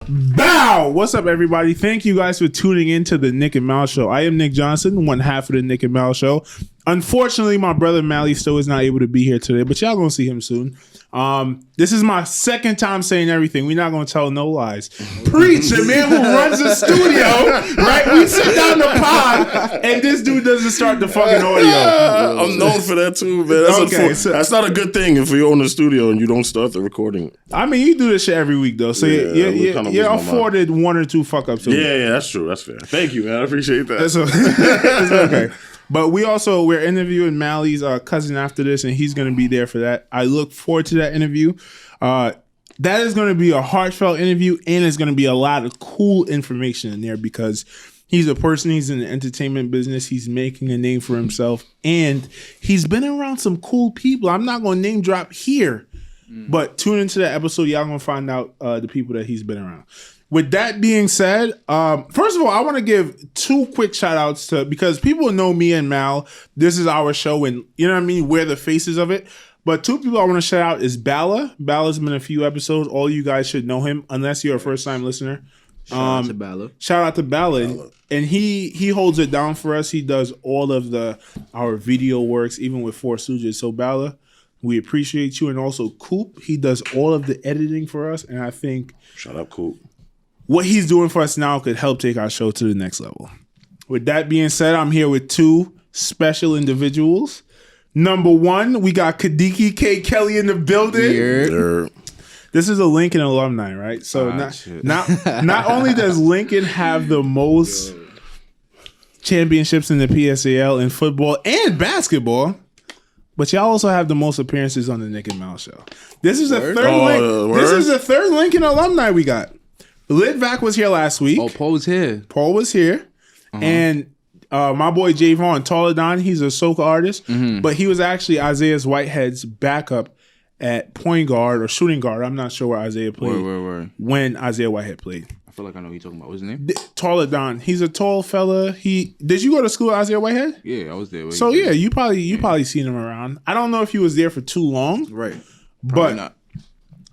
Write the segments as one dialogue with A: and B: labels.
A: Bow! What's up, everybody? Thank you guys for tuning in to the Nick and Mal Show. I am Nick Johnson, one half of the Nick and Mal Show. Unfortunately, my brother Mally still is not able to be here today, but y'all gonna see him soon. This is my second time saying everything. We're not gonna tell no lies. Preach, the man who runs the studio, right? We sit down the pod, and this dude doesn't start the fucking audio.
B: I'm known for that too, man. That's not a good thing if you own the studio and you don't start the recording.
A: I mean, you do this shit every week though, so you're afforded one or two fuck ups.
B: Yeah, that's true. That's fair. Thank you, man. I appreciate that.
A: It's okay. But we're interviewing Mally's cousin after this, and he's going to be there for that. I look forward to that interview. That is going to be a heartfelt interview, and it's going to be a lot of cool information in there because he's a person, he's in the entertainment business, he's making a name for himself, and he's been around some cool people. I'm not going to name drop here, but tune into that episode. Y'all going to find out the people that he's been around. With that being said, first of all, I want to give two quick shout outs to, because people know me and Mal. This is our show, and you know what I mean? We're the faces of it. But two people I want to shout out is Bala. Bala's been in a few episodes. All you guys should know him, unless you're a first time listener.
C: Shout out to Bala.
A: And he holds it down for us. He does all of our video works, even with Four Stooges. So Bala, we appreciate you. And also Coop, he does all of the editing for us. And I think
B: shout out Coop.
A: What he's doing for us now could help take our show to the next level. With that being said, I'm here with two special individuals. Number one, we got Kadeki Kelly in the building.
B: Yeah.
A: This is a Lincoln alumni, right? So not only does Lincoln have the most championships in the PSAL in football and basketball, but y'all also have the most appearances on the Nick and Mal Show. This is the third Lincoln alumni we got. Lidvac was here last week.
C: Oh, Paul was here.
A: And my boy Javon Toledon, he's a soca artist, but he was actually Isaiah Whitehead's backup at point guard or shooting guard. I'm not sure where Isaiah played. When Isaiah Whitehead played.
C: I feel like I know who you're talking about. What's his name?
A: Toledon. He's a tall fella. Did you go to school with Isaiah Whitehead?
C: Yeah, I was there.
A: So yeah, you probably seen him around. I don't know if he was there for too long.
C: Right.
A: Probably
C: but not.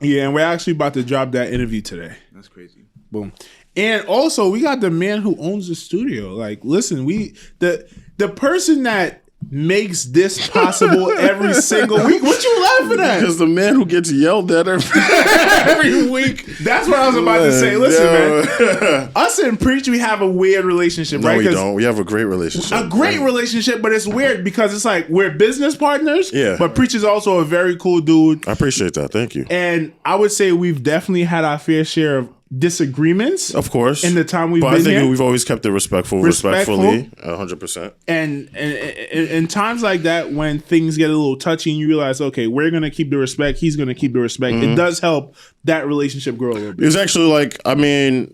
A: Yeah, and we're actually about to drop that interview today.
C: That's crazy.
A: Boom. And also, we got the man who owns the studio. Like, listen, the person that makes this possible every single week. What you laughing at?
B: Because the man who gets yelled at every week.
A: That's what I was about to say. Listen, man. Us and Preach, we have a weird relationship, right?
B: No, we don't. We have a great relationship.
A: A great relationship, but it's weird because it's like we're business partners.
B: Yeah.
A: But Preach is also a very cool dude.
B: I appreciate that. Thank you.
A: And I would say we've definitely had our fair share of disagreements,
B: of course,
A: in the time we've been here.
B: But I think we've always kept it respectfully, 100%.
A: And in times like that, when things get a little touchy and you realize, okay, we're gonna keep the respect, he's gonna keep the respect. It does help that relationship grow a little bit.
B: It's actually like, I mean,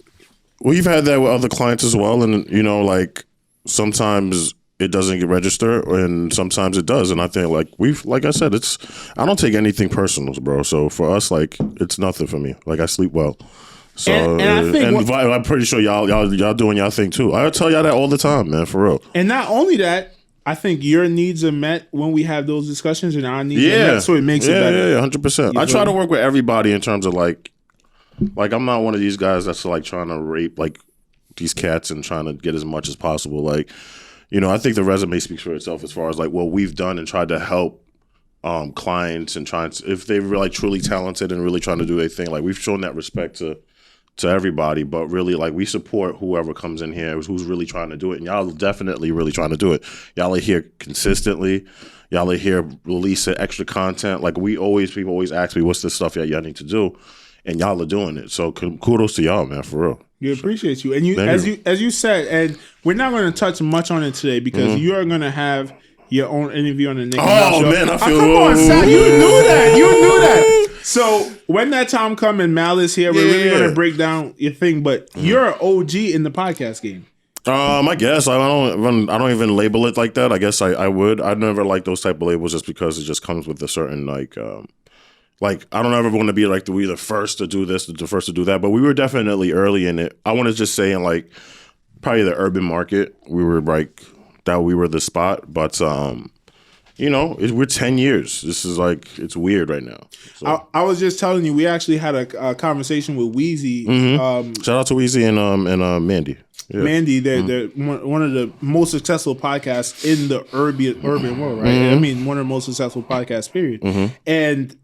B: we've had that with other clients as well, and you know, like sometimes it doesn't get registered, and sometimes it does. And I think like I said, I don't take anything personal, bro. So for us, like, it's nothing for me. Like, I sleep well. So and I think I'm pretty sure y'all doing y'all thing too. I tell y'all that all the time, man, for real.
A: And not only that, I think your needs are met when we have those discussions, and our needs are met, so it makes it better.
B: Yeah, 100%. I try to work with everybody in terms of like I'm not one of these guys that's like trying to rape like these cats and trying to get as much as possible. Like, you know, I think the resume speaks for itself as far as like what we've done and tried to help clients and if they're really truly talented and really trying to do their thing. Like, we've shown that respect to everybody, but really, like, we support whoever comes in here who's really trying to do it, and y'all definitely really trying to do it. Y'all are here consistently. Y'all are here releasing extra content. Like, people always ask me, what's the stuff y'all need to do, and y'all are doing it. So kudos to y'all, man, for real.
A: You appreciate you, and as you said, and we're not going to touch much on it today because you are going to have your own interview on the Nick and Mal Show.
B: Man, I feel.
A: Come on, Sal, you knew that. So when that time comes and Mal is here, we're really going to break down your thing. But you're an OG in the podcast game.
B: I guess I don't even label it like that. I guess I would. I never like those type of labels just because it just comes with a certain like I don't ever want to be like we're the first to do this, the first to do that. But we were definitely early in it. I want to just say in like probably the urban market, we were like that. We were the spot, but we're 10 years. This is like, it's weird right now. So.
A: I was just telling you, we actually had a conversation with Weezy.
B: Shout out to Weezy and Mandy. Yeah.
A: Mandy, they're one of the most successful podcasts in the urban world, right? I mean, one of the most successful podcasts, period. And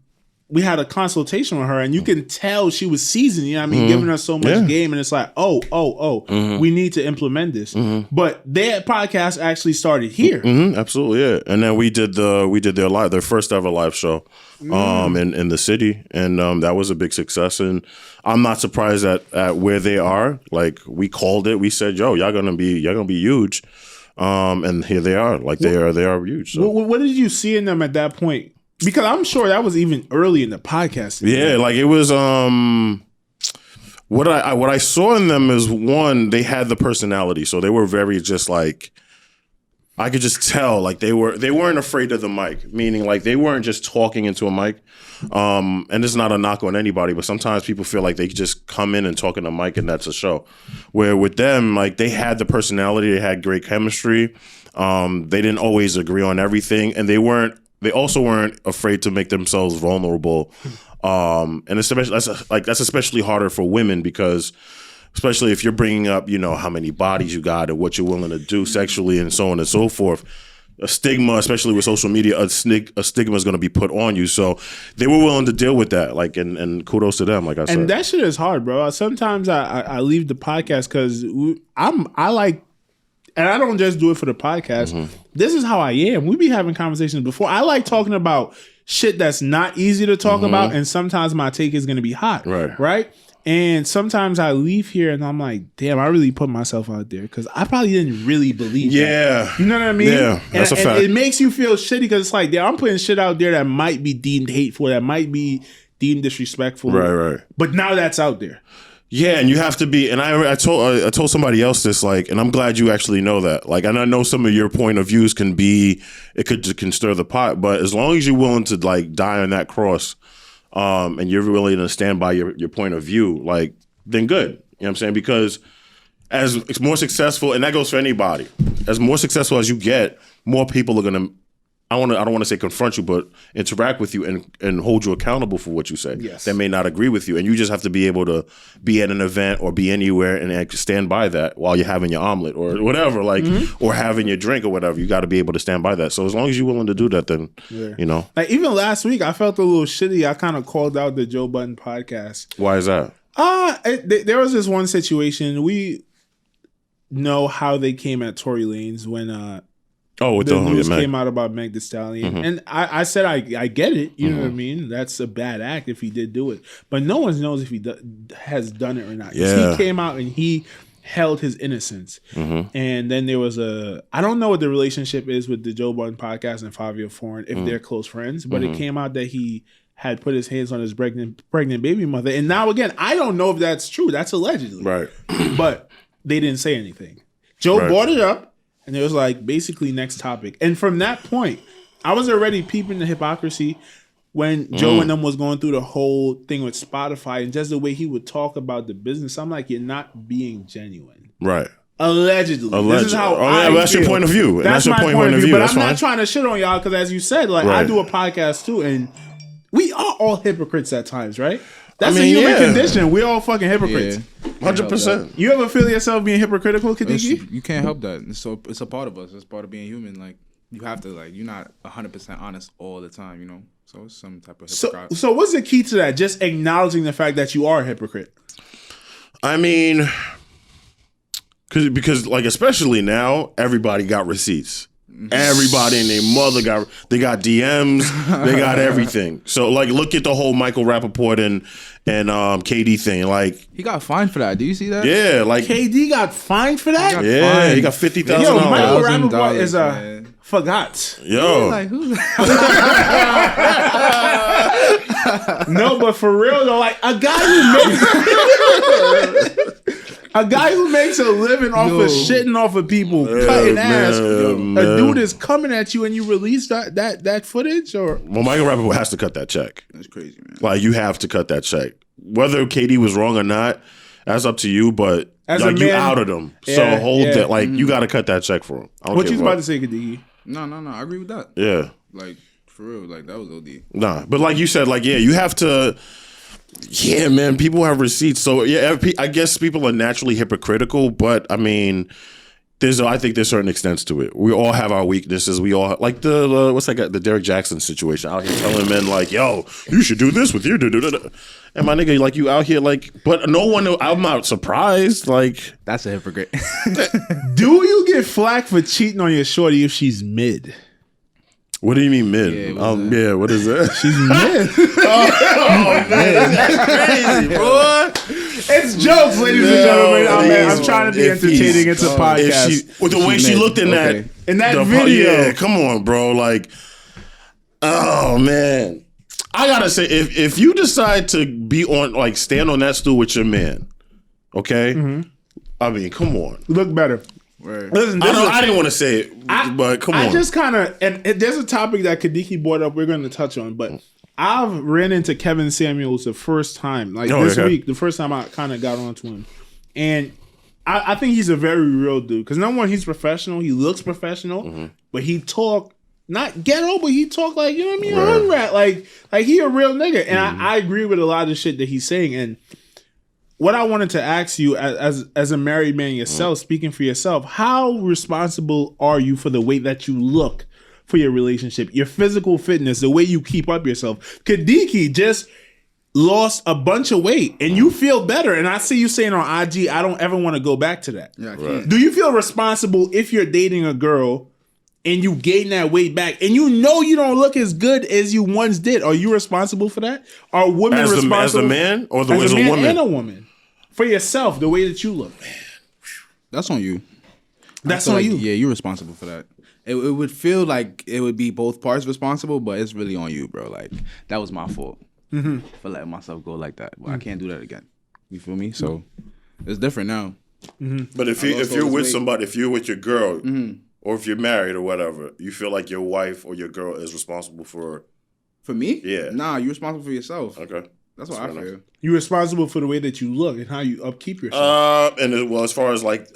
A: we had a consultation with her, and you can tell she was seasoned, giving us so much game, and it's like, we need to implement this. But their podcast actually started here.
B: Absolutely, yeah. And then we did their first ever live show in the city, and that was a big success. And I'm not surprised at where they are. Like, we called it. We said, "Yo, y'all gonna be huge," and here they are. Like, they are huge. So.
A: What did you see in them at that point? Because I'm sure that was even early in the podcast.
B: Yeah, like it was. What I saw in them is, one, they had the personality, so they were very just like, I could just tell like they weren't afraid of the mic, meaning like they weren't just talking into a mic. And it's not a knock on anybody, but sometimes people feel like they just come in and talk in a mic and that's a show. Where with them, like they had the personality, they had great chemistry. They didn't always agree on everything, and they also weren't afraid to make themselves vulnerable. And especially that's especially harder for women, because especially if you're bringing up, how many bodies you got and what you're willing to do sexually and so on and so forth. A stigma, especially with social media, a stigma is going to be put on you. So they were willing to deal with that. Like, and kudos to them. Like I said,
A: and that shit is hard, bro. Sometimes I leave the podcast because I like. And I don't just do it for the podcast. This is how I am. We be having conversations before. I like talking about shit that's not easy to talk about, and sometimes my take is going to be hot. Right? And sometimes I leave here and I'm like, damn, I really put myself out there because I probably didn't really believe that. You know what I mean?
B: Yeah, that's a fact.
A: And it makes you feel shitty because it's like, damn, I'm putting shit out there that might be deemed hateful, that might be deemed disrespectful.
B: Right.
A: But now that's out there.
B: Yeah, and you have to be. And I told somebody else this, like, and I'm glad you actually know that. Like, and I know some of your point of views can stir the pot, but as long as you're willing to like die on that cross, and you're willing to stand by your point of view, like, then good. You know what I'm saying? Because as it's more successful, and that goes for anybody, as more successful as you get, more people are gonna. I don't want to say confront you, but interact with you and hold you accountable for what you say.
A: Yes.
B: That may not agree with you, and you just have to be able to be at an event or be anywhere and stand by that while you're having your omelet or whatever, like, or having your drink or whatever. You got to be able to stand by that. So as long as you're willing to do that, then
A: Like even last week, I felt a little shitty. I kind of called out the Joe Budden podcast.
B: Why is that?
A: There was this one situation. We know how they came at Tory Lanez when
B: with
A: the news came out about Meg Thee Stallion.
B: Mm-hmm.
A: And I said, I get it. You know what I mean? That's a bad act if he did do it. But no one knows if he has done it or not.
B: Yeah.
A: He came out and he held his innocence. And then there was I don't know what the relationship is with the Joe Budden podcast and Fabio Foreign, if they're close friends, but it came out that he had put his hands on his pregnant baby mother. And now, again, I don't know if that's true. That's allegedly.
B: Right.
A: But they didn't say anything. Joe brought it up. And it was like, basically, next topic. And from that point, I was already peeping the hypocrisy when Joe and them was going through the whole thing with Spotify and just the way he would talk about the business. I'm like, you're not being genuine.
B: Right.
A: Allegedly. This is how
B: that's your point of view.
A: That's your point of view. But I'm
B: fine.
A: not trying to shit on y'all because, as you said, like I do a podcast too, and we are all hypocrites at times, right? That's a human condition. We're all fucking hypocrites.
B: 100%.
A: You ever feel yourself being hypocritical, Kadeki?
C: You can't help that. It's a part of us. It's part of being human. Like, you have to, like, you're not 100% honest all the time, you know? So it's some type of hypocrisy.
A: So what's the key to that? Just acknowledging the fact that you are a hypocrite.
B: I mean, because like, especially now, everybody got receipts. Everybody and their mother got DMs, they got everything. So like, look at the whole Michael Rapoport and KD thing. Like,
C: he got fined for that. Do you see that?
B: Yeah, like
A: KD got fined for that.
B: He got $50,000.
A: Yo, Michael Rapoport is a forgot.
B: Yo,
C: like, who's
A: No, but for real though, like a guy who makes a living off of shitting off of people, cutting ass. A dude is coming at you and you release that footage, or
B: Michael Rapoport has to cut that check.
C: That's crazy, man.
B: Like, you have to cut that check. Whether KD was wrong or not, that's up to you. But
A: as
B: like,
A: a man,
B: you outed him, so hold that. Like, you got to cut that check for him.
A: What you was about to say, Kadeki?
C: No. I agree with that.
B: Yeah.
C: Like for real, like that was OD.
B: Nah, but like you said, like you have to. Yeah, man, people have receipts, so yeah, I guess people are naturally hypocritical, but I mean. I think there's certain extents to it. We all have our weaknesses. We all like the what's that guy? The Derek Jackson situation out here telling men like, "Yo, you should do this with your." And my nigga, like you out here like, but no one. I'm not surprised. Like
C: that's a hypocrite.
A: Do you get flack for cheating on your shorty if she's mid?
B: What do you mean mid?
C: Yeah,
B: what is that?
A: She's mid.
B: Oh man, that's crazy, boy.
A: It's jokes, ladies and gentlemen. I'm trying to be entertaining. It's a podcast.
B: With the way she looked in that video. Yeah, come on, bro. Like, oh man. I gotta say, if you decide to be on, like, stand on that stool with your man, okay? Mm-hmm. I mean, come on.
A: Look better.
B: Right. Listen, I didn't want to say it, but come on.
A: I just kind of, and there's a topic that Kadeki brought up we're going to touch on, but I've ran into Kevin Samuels the first time, this week, the first time I kind of got onto him. And I think he's a very real dude. Because number one, he's professional. He looks professional. But he talk, not ghetto, but he talk like, you know what I mean? Right. Hood rat. Like he a real nigga. And I agree with a lot of the shit that he's saying. And what I wanted to ask you as a married man yourself, speaking for yourself, how responsible are you for the way that you look for your relationship, your physical fitness, the way you keep up yourself? Kadeki just lost a bunch of weight and you feel better. And I see you saying on IG, I don't ever want to go back to that.
C: Yeah, right.
A: Do you feel responsible if you're dating a girl and you gain that weight back and you know you don't look as good as you once did? Are you responsible for that? Are women responsible?
B: As a man or as a woman?
A: And a woman. For yourself, the way that you look. Man.
C: That's on you.
A: That's on you.
C: Yeah, you're responsible for that. It would feel like it would be both parts responsible, but it's really on you, bro. Like, that was my fault for letting myself go like that. But I can't do that again. You feel me? So, it's different now.
B: But if you're with somebody, if you're with your girl, or if you're married or whatever, you feel like your wife or your girl is responsible for...
C: For me?
B: Yeah.
C: Nah, you're responsible for yourself.
B: Okay.
C: That's what I feel.
A: You're responsible for the way that you look and how you upkeep yourself.
B: As far as like...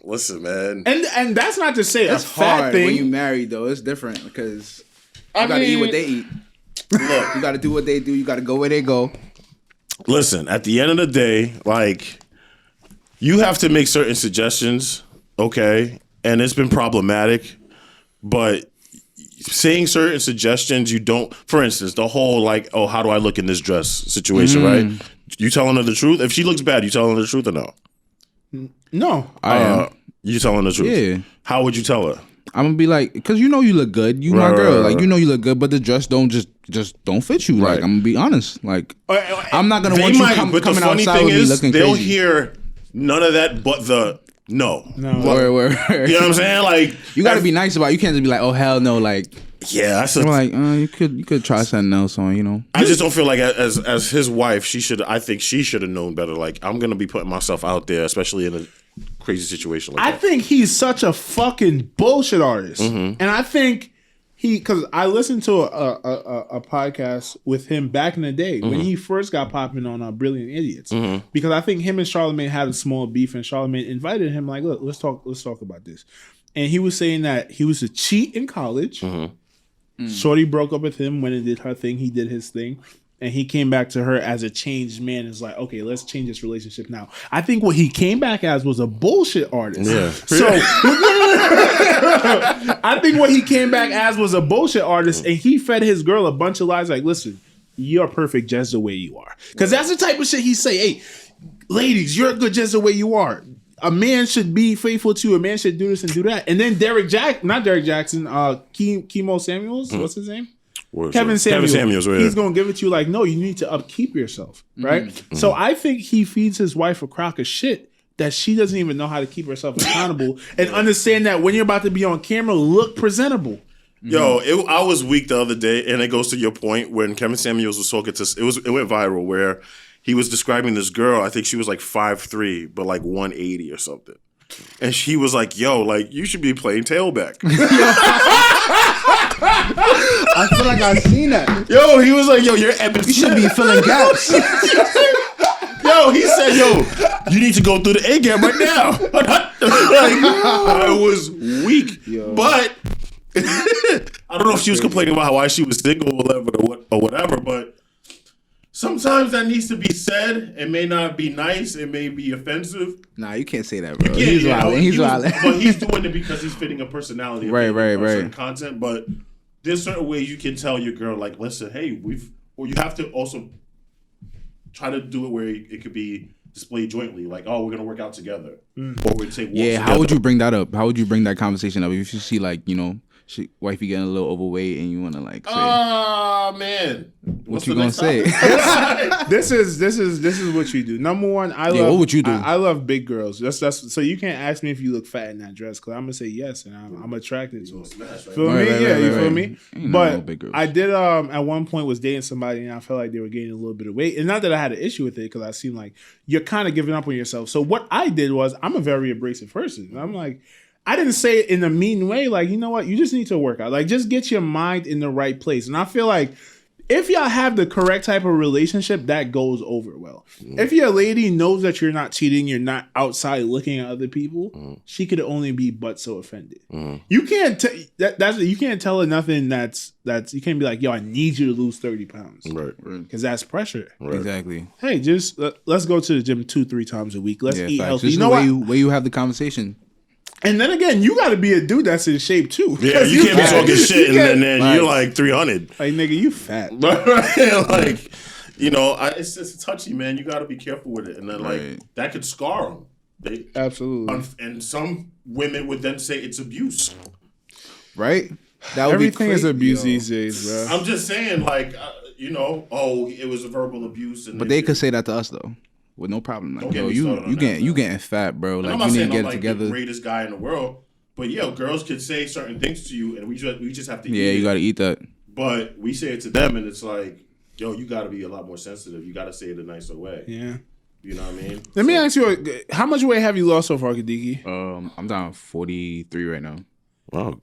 B: Listen, man.
A: And that's not to say
C: it's
A: a fat
C: hard
A: thing.
C: When you married, though, it's different because you got to eat what they eat. Look, you got to do what they do. You got to go where they go.
B: Listen, at the end of the day, like, you have to make certain suggestions, okay? And it's been problematic, but saying certain suggestions, you don't. For instance, the whole like, oh, how do I look in this dress situation, right? You telling her the truth? If she looks bad, you telling her the truth or no?
A: No,
C: I am.
B: You telling the truth?
C: Yeah.
B: How would you tell her?
C: I'm gonna be like, because you know you look good. You my girl. Like, you know you look good, but the dress don't just don't fit you. Like, I'm gonna be honest. Like, I'm not gonna want you coming outside with me looking crazy.
B: They'll hear none of that but the no.
C: Word.
B: You know what I'm saying? Like,
C: you gotta be nice about it. You can't just be like, oh hell no. Like,
B: yeah, that's
C: I'm like, you could try something else on, you know.
B: I just don't feel like as his wife, I think she should have known better. Like, I'm gonna be putting myself out there, especially in a crazy situation like that.
A: I think he's such a fucking bullshit artist, and I think because I listened to a podcast with him back in the day when he first got popping on Brilliant Idiots, because I think him and Charlamagne had a small beef, and Charlamagne invited him like, look, let's talk about this, and he was saying that he was a cheat in college. Shorty broke up with him when it did her thing. He did his thing. And he came back to her as a changed man. It's like, okay, let's change this relationship now. I think what he came back as was a bullshit artist.
B: Yeah.
A: So I think what he came back as was a bullshit artist, and he fed his girl a bunch of lies like, listen, you're perfect just the way you are. Because that's the type of shit he say, hey, ladies, you're good just the way you are. A man should be faithful to you. A man should do this and do that. And then not Derek Jackson, Chemo Samuels, what's his name? Kevin Samuels, right? He's gonna give it to you like, no, you need to upkeep yourself, right? So I think he feeds his wife a crock of shit that she doesn't even know how to keep herself accountable and understand that when you're about to be on camera, look presentable.
B: Yo, I was weak the other day, and it goes to your point when Kevin Samuels was talking to. It went viral where he was describing this girl. I think she was like 5'3", but like 180 or something. And she was like, yo, like, you should be playing tailback.
C: I feel like I've seen that.
B: Yo, he was like, yo, you're epic.
C: You should be filling gaps.
B: Yo, he said, yo, you need to go through the A gap right now. Like, I was weak. Yo. But I don't know if she was complaining about why she was single or whatever, but sometimes that needs to be said. It may not be nice. It may be offensive.
C: Nah, you can't say that, bro.
B: Yeah,
C: He's wild.
B: But he's doing it because he's fitting a personality.
C: Right.
B: Certain content, but there's certain ways you can tell your girl, like, listen, hey, or you have to also try to do it where it could be displayed jointly, like, oh, we're gonna work out together, or we take walks together.
C: How would you bring that up? How would you bring that conversation up if you see, like, you know, wifey getting a little overweight and you want to, like, say,
B: man,
C: what you gonna say?
A: This is what you do. Number one,
C: what would you do?
A: I love big girls. That's so you can't ask me if you look fat in that dress because I'm gonna say yes, and I'm attracted to it. Feel me? Yeah, you feel me? But I did at one point was dating somebody and I felt like they were gaining a little bit of weight, and not that I had an issue with it because I seemed like you're kind of giving up on yourself. So what I did was I'm a very abrasive person. I'm like, I didn't say it in a mean way. Like, you know what? You just need to work out. Like, just get your mind in the right place. And I feel like if y'all have the correct type of relationship, that goes over well. If your lady knows that you're not cheating, you're not outside looking at other people, she could only be but so offended. You can't you can't tell her nothing that's you can't be like, yo, I need you to lose 30 pounds.
B: Right.
A: Because that's pressure.
B: Right.
C: Exactly.
A: Hey, just let's go to the gym 2-3 times a week. Let's eat healthy.
C: Just
A: you know what?
C: Where you have the conversation.
A: And then again, you got to be a dude that's in shape too.
B: Yeah, you can't be talking shit and then you're like 300.
A: Like, nigga, you fat.
B: Like, you know, it's just touchy, man. You got to be careful with it, and then like that could scar them.
A: Absolutely.
B: And some women would then say it's abuse.
C: Right? That would
A: Everything
C: be
A: is
C: crazy,
A: abuse these days, bro.
B: I'm just saying, like, you know, it was a verbal abuse,
C: But they could say that to us though. With no problem. Like, yo, you getting fat, bro. Like, you need to get it together.
B: The greatest guy in the world, but yeah, girls could say certain things to you, and we just have to.
C: Yeah, you got to eat that.
B: But we say it to them, and it's like, yo, you got to be a lot more sensitive. You got to say it a nicer way.
A: Yeah.
B: You know what I mean?
A: Let me ask you, how much weight have you lost so far, Kadeki?
C: I'm down 43 right now.
B: Wow.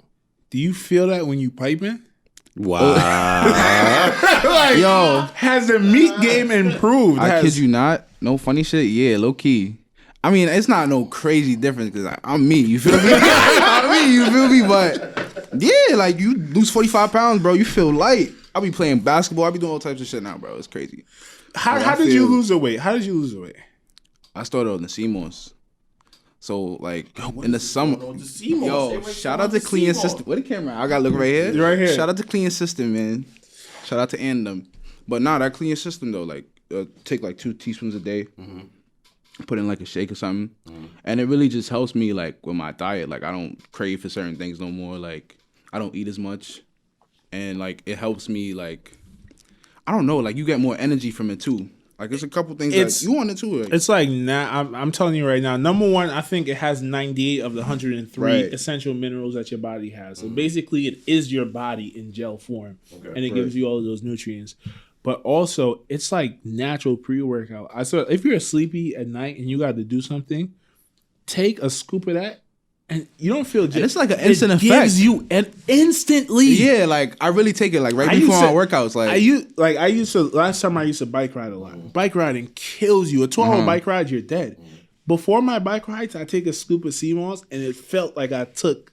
A: Do you feel that when you piping?
B: Wow.
A: Like,
C: yo,
A: has the meat game improved?
C: I kid you not. No funny shit. Yeah, low key. I mean, it's not no crazy difference because I'm me. You feel me? I'm me. You feel me? But yeah, like you lose 45 pounds, bro. You feel light. I'll be playing basketball. I'll be doing all types of shit now, bro. It's crazy.
A: How did you lose the weight?
C: I started on the CMOS. So like in the summer, yo, shout out to Clean System. Where the camera? I gotta look right here.
A: You're right here.
C: Shout out to Clean System, man. Shout out to Andem. But nah, that Clean System though, like take like 2 teaspoons a day, put in like a shake or something, and it really just helps me like with my diet. Like I don't crave for certain things no more. Like I don't eat as much, and like it helps me like I don't know. Like you get more energy from it too. Like, there's a couple things that you want to do it.
A: It's like, I'm telling you right now, number one, I think it has 98 of the 103 essential minerals that your body has. So basically, it is your body in gel form. Okay, and it gives you all of those nutrients. But also, it's like natural pre-workout. If you're sleepy at night and you got to do something, take a scoop of that. And you don't feel just...
C: And it's like an instant effect.
A: It gives you instantly.
C: Yeah, like, I really take it, like, right before my workouts.
A: Last time I used to bike ride a lot. Bike riding kills you. A 12-hour bike ride, you're dead. Before my bike rides, I take a scoop of CMOS, and it felt like I took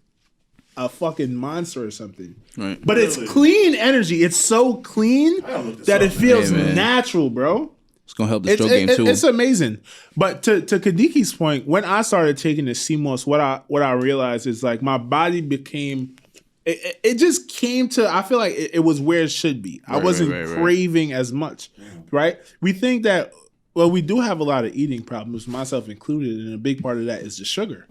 A: a fucking monster or something. Right. But it's clean energy. It's so clean that it feels natural, bro.
C: It's gonna help the stroke game too.
A: It's amazing. But to Kadeki's point, when I started taking the CMOS, what I realized is like my body became. It just came to. I feel like it was where it should be. I wasn't craving as much. Right? We think that. Well, we do have a lot of eating problems, myself included, and a big part of that is the sugar.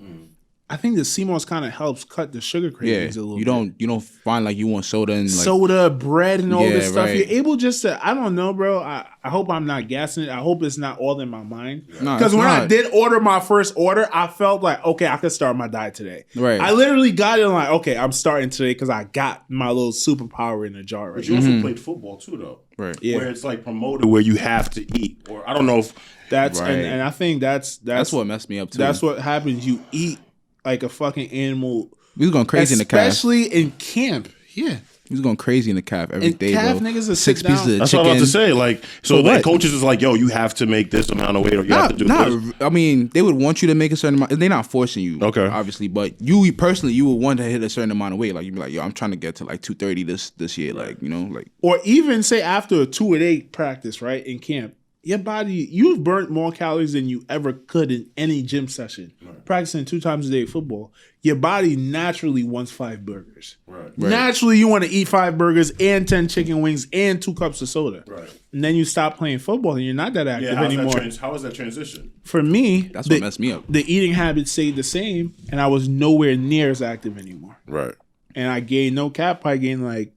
A: I think the CMOS kind of helps cut the sugar cravings a little bit. You
C: don't find like you want soda and like,
A: soda, bread, and all this stuff. Right. You're able just to, I don't know, bro. I hope I'm not gassing it. I hope it's not all in my mind. Because when I did order my first order, I felt like, okay, I could start my diet today. Right. I literally got it and like, okay, I'm starting today because I got my little superpower in a jar. Right.
B: But you also played football too, though. Right. Yeah. Where it's like promoted where you have to eat. Or I don't know if
A: that's and I think that's
C: what messed me up too.
A: That's what happens. You eat like a fucking animal.
C: We was going crazy in the cast.
A: Especially in camp. Yeah.
C: was going crazy in the calf every
A: And
C: day,
A: calf
C: bro.
A: niggas are
C: 6
A: sit down.
C: pieces of
B: That's
C: chicken.
B: what I'm about to say. Like, so
C: For
B: the
C: what?
B: coaches is like, yo, you have to make this amount of weight, or you have to do this.
C: I mean, they would want you to make a certain amount. They're not forcing you,
B: Okay.
C: obviously, but you personally, you would want to hit a certain amount of weight. Like you'd be like, yo, I'm trying to get to like 230 this year, like like.
A: Or even say after a 2-8 practice, right, in camp, your body, you've burnt more calories than you ever could in any gym session. Right. Practicing 2 times a day of football, your body naturally wants 5 burgers. Right. Naturally, you want to eat 5 burgers and 10 chicken wings and 2 cups of soda. Right. And then you stop playing football and you're not that active anymore.
B: How is that transition?
A: For me,
C: that's what messed me up.
A: The eating habits stayed the same, and I was nowhere near as active anymore.
B: Right.
A: And I gained no cap. I gained like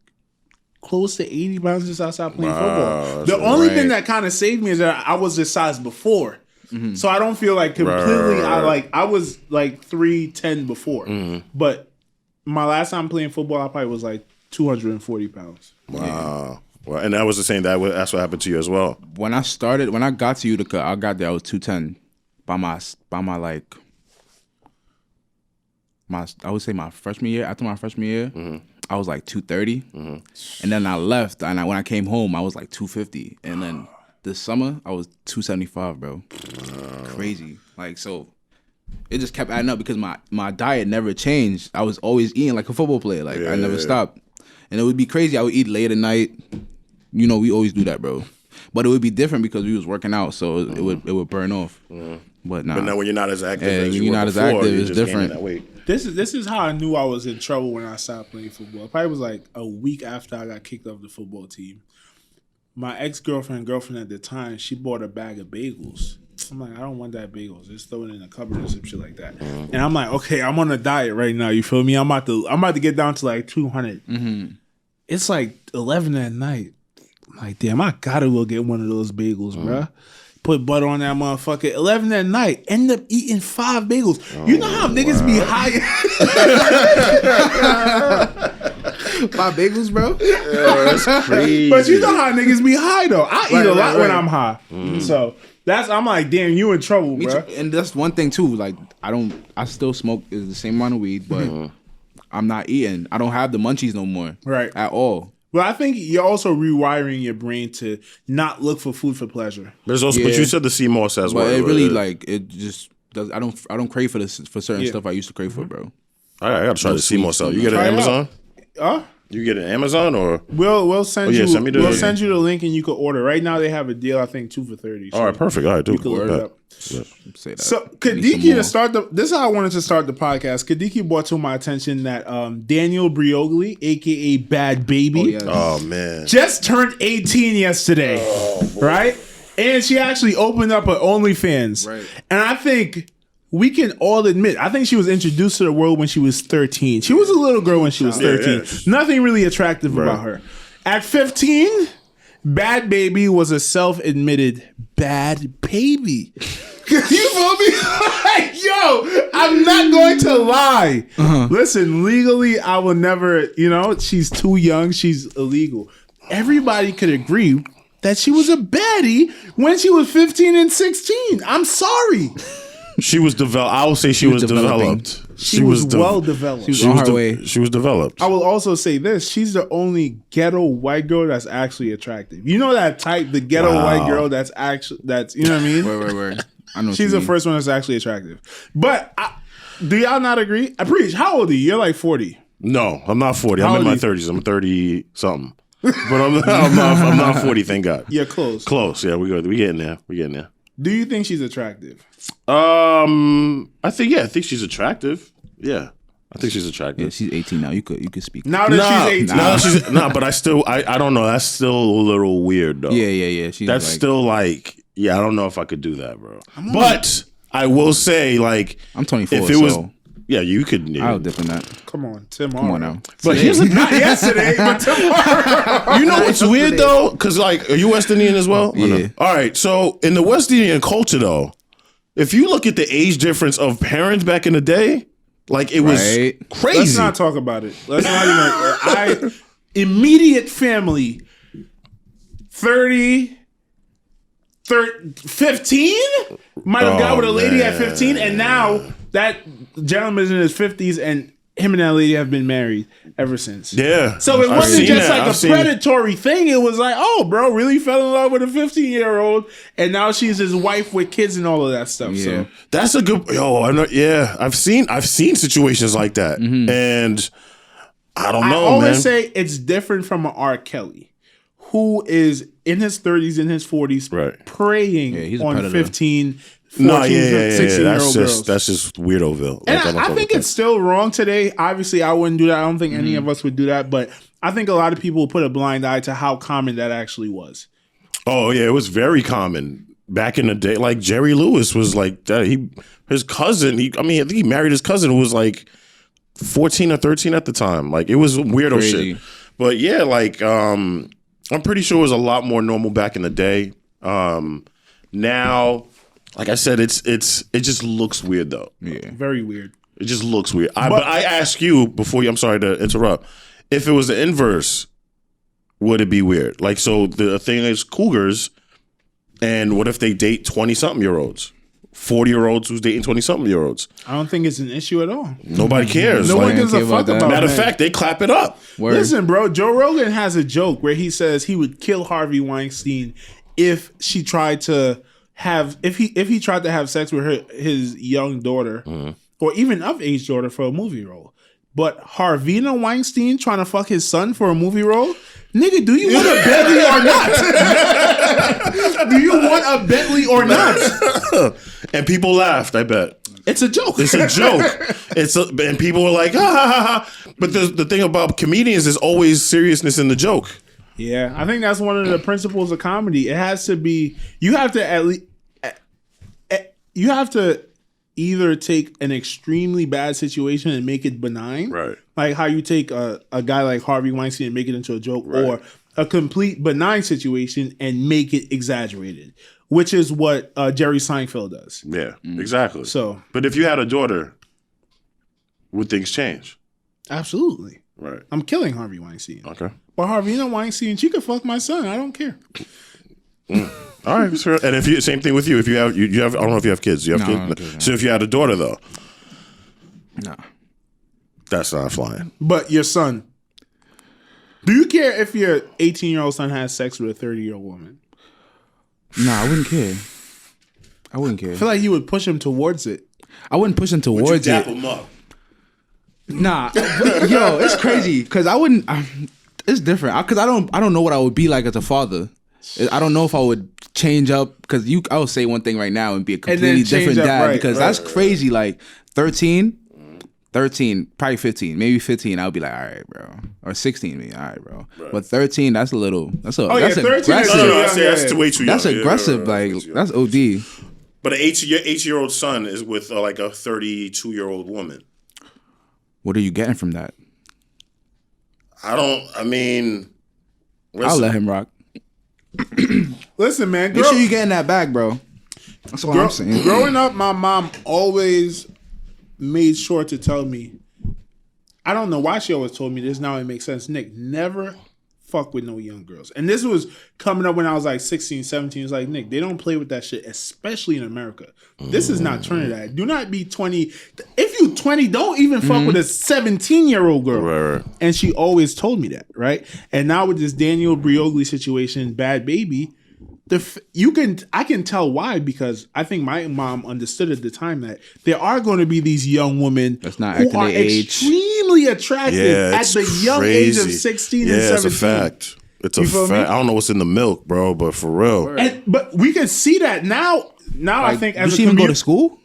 A: close to 80 pounds just outside playing football. The only thing that kind of saved me is that I was this size before. Mm-hmm. So I don't feel like completely I was like 310 before. Mm-hmm. But my last time playing football, I probably was like 240 pounds.
B: Wow. Yeah. Well, and that was the same that's what happened to you as well.
C: When I got to Utica, I got there, I was 210 by my like I would say my freshman year. After my freshman year, mm-hmm. I was like 230, mm-hmm. and then I left. And when I came home, I was like 250. And then this summer, I was 275, bro. Crazy. Like, so it just kept adding up because my diet never changed. I was always eating like a football player. Like, I never stopped. And it would be crazy. I would eat late at night. You know, we always do that, bro. But it would be different because we was working out, so it would burn off. But nah.
B: But now when you're not as active as
C: when
B: you
C: you're
B: were
C: not
B: before,
C: as active,
B: you're
C: it's
B: just
C: different.
B: gaining that weight.
A: This is how I knew I was in trouble when I stopped playing football. It probably was like a week after I got kicked off the football team. My girlfriend at the time, she bought a bag of bagels. I'm like, I don't want that bagels. Just throw it in the cupboard or some shit like that. Mm-hmm. And I'm like, okay, I'm on a diet right now. You feel me? I'm about to get down to like 200. Mm-hmm. It's like 11 at night. I'm like, damn, I gotta go get one of those bagels, bruh. Put butter on that motherfucker. 11 at night. End up eating 5 bagels. You know how niggas be high?
C: 5 bagels, bro?
B: Yeah, that's crazy.
A: But you know how niggas be high, though. I eat a lot when I'm high. So I'm like, damn, you in trouble, bro.
C: And that's one thing, too. Like, I still smoke the same amount of weed, but I'm not eating. I don't have the munchies no more. Right. At all.
A: Well, I think you're also rewiring your brain to not look for food for pleasure.
B: There's also, but you said the sea moss as well.
C: But it really it just does. I don't crave for certain stuff I used to crave for, bro.
B: I gotta try the sea moss out. You get it on Amazon? You get it on Amazon or
A: we'll send you. Send you the link and you can order. Right now they have a deal. I think 2 for $30. So
B: all right, perfect. All right, dude.
A: You can order it up.
B: Yes.
C: Say that.
A: So Kadeki to start this is how I wanted to start the podcast. Kadeki brought to my attention that Daniel Briogli, aka Bhad Bhabie,
B: oh man,
A: just turned 18 yesterday, right? And she actually opened up an OnlyFans, right? And I think we can all admit, I think she was introduced to the world when she was 13. She was a little girl when she was 13. Nothing really attractive about her. At 15. Bhad Bhabie was a self-admitted bad baby. You feel me? Like, yo, I'm not going to lie. Listen, legally, I will never, she's too young. She's illegal. Everybody could agree that she was a baddie when she was 15 and 16. I'm sorry.
B: She was developed. I will say she was developed.
A: She was well developed.
C: She was on her way.
B: She was developed.
A: I will also say this: she's the only ghetto white girl that's actually attractive. You know that type, the ghetto white girl that's you know what I mean?
C: Wait. I know.
A: She's the first one that's actually attractive. But do y'all not agree? I preach. How old are you? You're like 40.
B: No, I'm not 40. I'm in my 30s. I'm 30 something. But I'm not 40. Thank God.
A: Yeah, close.
B: Close. Yeah, we getting there. We getting there.
A: Do you think she's attractive?
B: I think she's attractive. Yeah. I think she's attractive.
C: Yeah, she's 18 now. You could speak.
A: Now that she's 18.
B: But I don't know. That's still a little weird though.
C: Yeah.
B: That's still like, I don't know if I could do that, bro. But I will say, like,
C: I'm 24.
B: If it was, you could. Yeah.
C: I'll dip in that.
A: Come on, tomorrow.
C: Come on now.
B: But here's
A: not yesterday, but tomorrow.
B: You know what's weird though? Because like, are you West Indian as well?
C: Yeah.
B: All right. So in the West Indian culture though, if you look at the age difference of parents back in the day, like it was crazy.
A: Let's not talk about it. Let's not even. Immediate family, 30, 15 might have got with a lady at 15, and now that gentleman is in his 50s, and him and that lady have been married ever since.
B: Yeah.
A: So it wasn't just like
B: I've
A: a predatory thing. It was like, oh, bro, really fell in love with a 15-year-old, and now she's his wife with kids and all of that stuff.
C: Yeah.
A: So
B: That's a good. I know. Yeah, I've seen situations like that, and I don't know.
A: I always
B: man.
A: say it's different from an R. Kelly, who is in his 30s, in his 40s,
B: Right.
A: preying
C: he's a
A: on
C: predator.
A: 15, 14,
B: No,
A: 16-year-old girls.
B: That's just weirdomville.
A: And I think it's still wrong today. Obviously, I wouldn't do that. I don't think any of us would do that. But I think a lot of people put a blind eye to how common that actually was.
B: Oh yeah, it was very common back in the day. Like Jerry Lewis was like that. His cousin. I think he married his cousin who was like 14 or 13 at the time. Like it was weirdo
C: Crazy.
B: shit. But yeah, like I'm pretty sure it was a lot more normal back in the day. Now, like I said, it just looks weird though.
C: Yeah.
A: Very weird.
B: It just looks weird. But I ask you before I'm sorry to interrupt. If it was the inverse, would it be weird? Like, so the thing is cougars, and what if they date 20-something-year-olds? 40-year-olds who's dating 20-something-year-olds?
A: I don't think it's an issue at all.
B: Nobody cares.
A: No one
B: Like,
A: gives a
C: care about
A: fuck
C: that.
A: about
B: matter of
A: men.
B: fact, they clap it up.
C: Word.
A: Listen, bro, Joe Rogan has a joke where he says he would kill Harvey Weinstein if she tried to have if he tried to have sex with his young daughter or even of age daughter for a movie role. But Harvina Weinstein trying to fuck his son for a movie role? Nigga, do you want a Bentley or not? Do you want a Bentley or not?
B: And people laughed, I bet.
A: It's a joke.
B: It's a joke. And people were like, ha, ha, ha, ha. But the thing about comedians is always seriousness in the joke.
A: Yeah, I think that's one of the principles of comedy. It has to be, you have to at least, you have to either take an extremely bad situation and make it benign.
B: Right.
A: Like how you take a guy like Harvey Weinstein and make it into a joke, or a complete benign situation and make it exaggerated, which is what Jerry Seinfeld does.
B: Yeah, exactly.
A: So,
B: but if you had a daughter, would things change?
A: absolutely.
B: Right.
A: I'm killing Harvey Weinstein.
B: Okay.
A: But Harvina Weinstein, she could fuck my son. I don't care.
B: All right, sure. And if you, same thing with you. If you have, you have, I don't know if you have kids. You have
C: No, I don't
B: kids.
C: do that.
B: So if you had a daughter, though,
C: No.
B: that's not flying.
A: But your son, do you care if your 18-year-old son has sex with a 30-year-old woman?
C: Nah, I wouldn't care. I wouldn't care.
A: I feel like you would push him towards it.
C: I wouldn't push him towards it.
B: them up.
C: Nah, yo, it's crazy because I wouldn't. It's different because I don't know what I would be like as a father. I don't know if I would change up because I would say one thing right now and be a completely
A: change
C: different
A: up,
C: dad
A: right,
C: because
A: right,
C: that's crazy. Like 13, probably 15, maybe 15. I'll be like, all right, bro, or 16, maybe, all right, bro. But 13, that's a little. That's
A: yeah, 13 is
C: aggressive.
B: No,
A: Yeah,
B: that's way too young.
C: That's aggressive. Like that's OD.
B: But an 8-year-old son is with like a 32-year-old woman.
C: What are you getting from that?
B: I mean, listen,
C: I'll let him rock.
A: Listen, man.
C: Make sure you get in that bag, bro. That's what I'm saying.
A: Growing up, my mom always made sure to tell me, I don't know why she always told me this, now it makes sense. Nick, never fuck with no young girls. And this was coming up when I was like 16, 17. It's like, Nick, they don't play with that shit, especially in America. This is not Trinidad. Do not be 20. If you 20, don't even fuck with a 17-year-old girl.
B: Right.
A: And she always told me that, right? And now with this Daniel Briogli situation, Bad Baby, I can tell why, because I think my mom understood at the time that there are going to be these young women
C: That's not
A: who
C: acting
A: are
C: their age.
A: extremely attractive at
B: it's
A: the young age of
B: crazy.
A: 16
B: yeah,
A: and 17.
B: it's a fact. It's a
A: You feel me?
B: fact. I don't know what's in the milk, bro, but for real.
A: But we can see that now. Now I think as
C: Does
A: a
C: she even go to
A: community,
C: school?